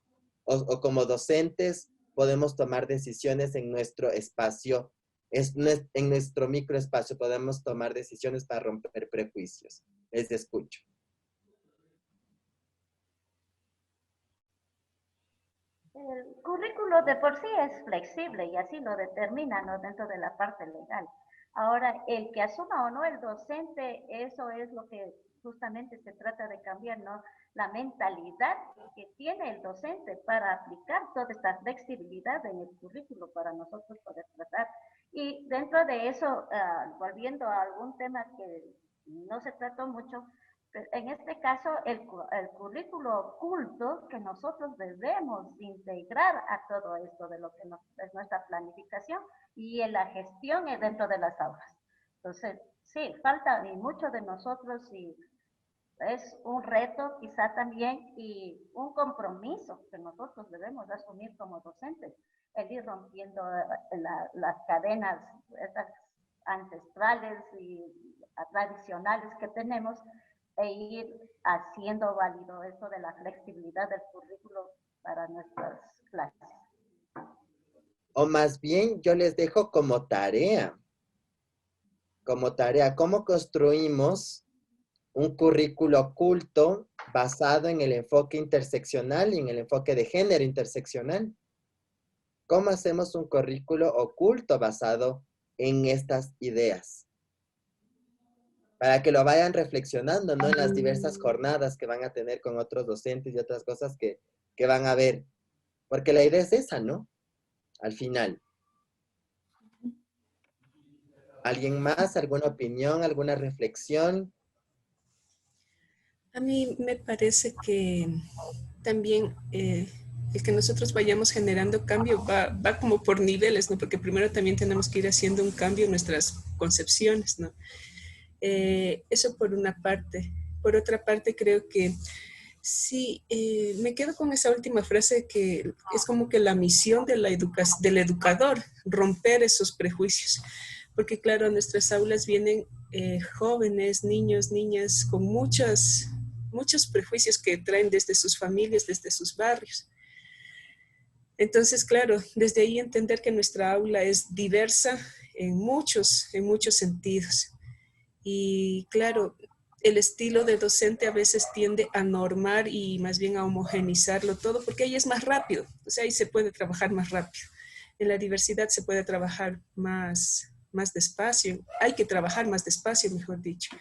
O como docentes podemos tomar decisiones en nuestro espacio, en nuestro microespacio podemos tomar decisiones para romper prejuicios. Les escucho. El currículo de por sí es flexible y así lo determina, ¿no?, dentro de la parte legal. Ahora, el que asuma o no el docente, eso es lo que justamente se trata de cambiar, ¿no? La mentalidad que tiene el docente para aplicar toda esta flexibilidad en el currículo para nosotros poder tratar. Y dentro de eso, volviendo a algún tema que no se trató mucho, en este caso, el currículo oculto que nosotros debemos integrar a todo esto de lo que es nuestra planificación y en la gestión dentro de las aulas. Entonces, sí, falta y mucho de nosotros y es un reto quizá también y un compromiso que nosotros debemos asumir como docentes, el ir rompiendo las cadenas estas ancestrales y tradicionales que tenemos e ir haciendo válido esto de la flexibilidad del currículo para nuestras clases. O más bien, yo les dejo como tarea, cómo construimos un currículo oculto basado en el enfoque interseccional y en el enfoque de género interseccional. ¿Cómo hacemos un currículo oculto basado en estas ideas? Para que lo vayan reflexionando, ¿no? En las diversas jornadas que van a tener con otros docentes y otras cosas que van a ver. Porque la idea es esa, ¿no? Al final. ¿Alguien más? ¿Alguna opinión? ¿Alguna reflexión? A mí me parece que también el que nosotros vayamos generando cambio va como por niveles, ¿no? Porque primero también tenemos que ir haciendo un cambio en nuestras concepciones, ¿no? Eso por una parte. Por otra parte, creo que sí, me quedo con esa última frase que es como que la misión de del educador, romper esos prejuicios. Porque claro, a nuestras aulas vienen jóvenes, niños, niñas con muchos prejuicios que traen desde sus familias, desde sus barrios. Entonces, claro, desde ahí entender que nuestra aula es diversa en muchos sentidos. Y claro, el estilo de docente a veces tiende a normar y más bien a homogenizarlo todo, porque ahí es más rápido, o sea, ahí se puede trabajar más rápido. En la diversidad se puede trabajar más despacio, hay que trabajar más despacio, mejor dicho.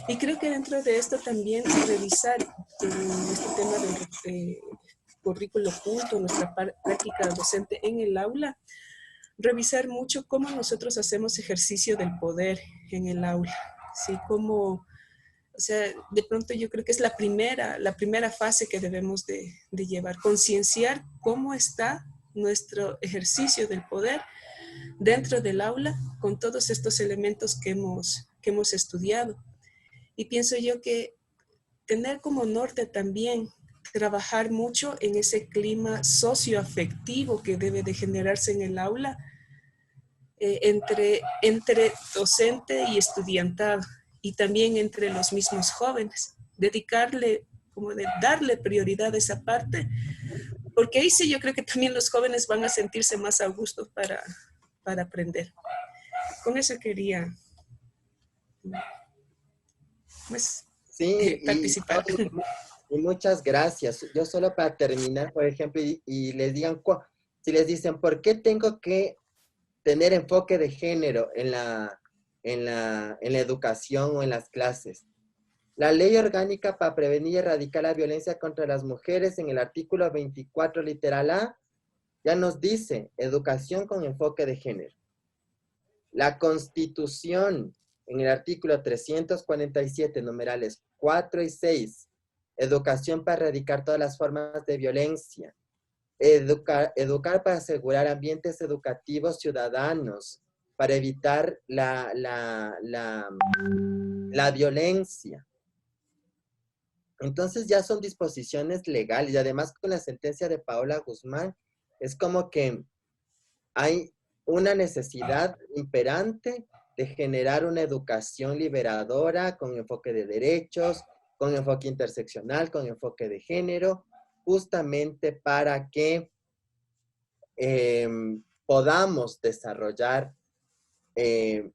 Y creo que dentro de esto también revisar este tema del currículo oculto, nuestra práctica docente en el aula, revisar mucho cómo nosotros hacemos ejercicio del poder en el aula, ¿sí? Como, o sea, de pronto yo creo que es la primera fase que debemos de llevar, concienciar cómo está nuestro ejercicio del poder dentro del aula con todos estos elementos que hemos estudiado. Y pienso yo que tener como norte también trabajar mucho en ese clima socioafectivo que debe de generarse en el aula, entre docente y estudiantado y también entre los mismos jóvenes, darle prioridad a esa parte, porque ahí sí yo creo que también los jóvenes van a sentirse más a gusto para aprender. Con eso quería pues, participar. Y muchas gracias. Yo solo para terminar, por ejemplo, y les digan, si les dicen, ¿por qué tengo que tener enfoque de género en la educación o en las clases? La Ley Orgánica para Prevenir y Erradicar la Violencia contra las Mujeres, en el artículo 24, literal A, ya nos dice educación con enfoque de género. La Constitución, en el artículo 347, numerales 4 y 6, educación para erradicar todas las formas de violencia, educar para asegurar ambientes educativos ciudadanos, para evitar la violencia. Entonces ya son disposiciones legales y además con la sentencia de Paola Guzmán es como que hay una necesidad imperante de generar una educación liberadora con enfoque de derechos, con enfoque interseccional, con enfoque de género, justamente para que podamos desarrollar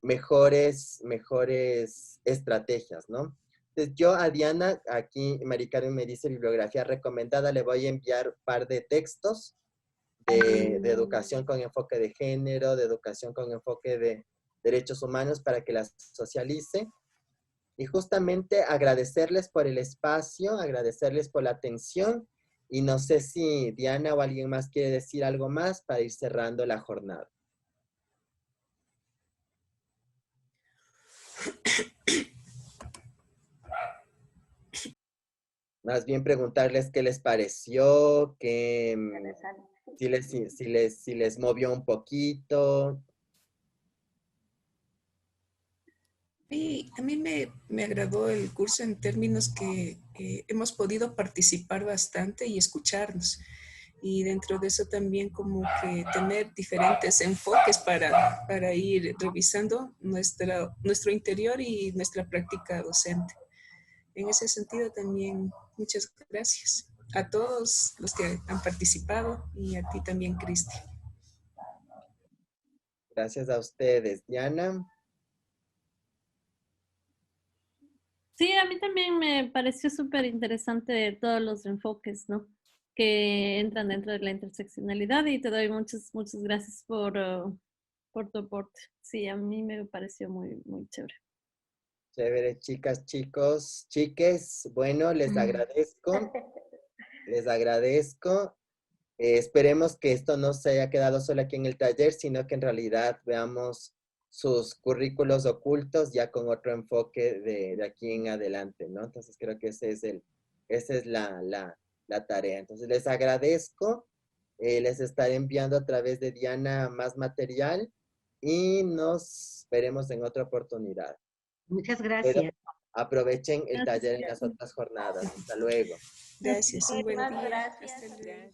mejores estrategias, ¿no? Entonces yo a Diana, aquí Mari Carmen me dice bibliografía recomendada, le voy a enviar un par de textos de educación con enfoque de género, de educación con enfoque de derechos humanos para que las socialice. Y justamente agradecerles por el espacio, agradecerles por la atención. Y no sé si Diana o alguien más quiere decir algo más para ir cerrando la jornada. Más bien preguntarles qué les pareció, si les movió un poquito. A mí me agradó el curso en términos que hemos podido participar bastante y escucharnos. Y dentro de eso también como que tener diferentes enfoques para ir revisando nuestro interior y nuestra práctica docente. En ese sentido también muchas gracias a todos los que han participado y a ti también, Cristi. Gracias a ustedes. Diana. Sí, a mí también me pareció súper interesante todos los enfoques, ¿no? Que entran dentro de la interseccionalidad y te doy muchas gracias por tu aporte. Sí, a mí me pareció muy, muy chévere. Chévere, chicas, chicos, chiques. Bueno, les agradezco. Les agradezco. Esperemos que esto no se haya quedado solo aquí en el taller, sino que en realidad veamos sus currículos ocultos ya con otro enfoque de aquí en adelante, ¿no? Entonces creo que esa es la tarea. Entonces les agradezco. Les estaré enviando a través de Diana más material y nos veremos en otra oportunidad. Muchas gracias. Pero aprovechen el taller en las otras jornadas. Hasta luego. Gracias. Un buen día. Gracias. Hasta luego.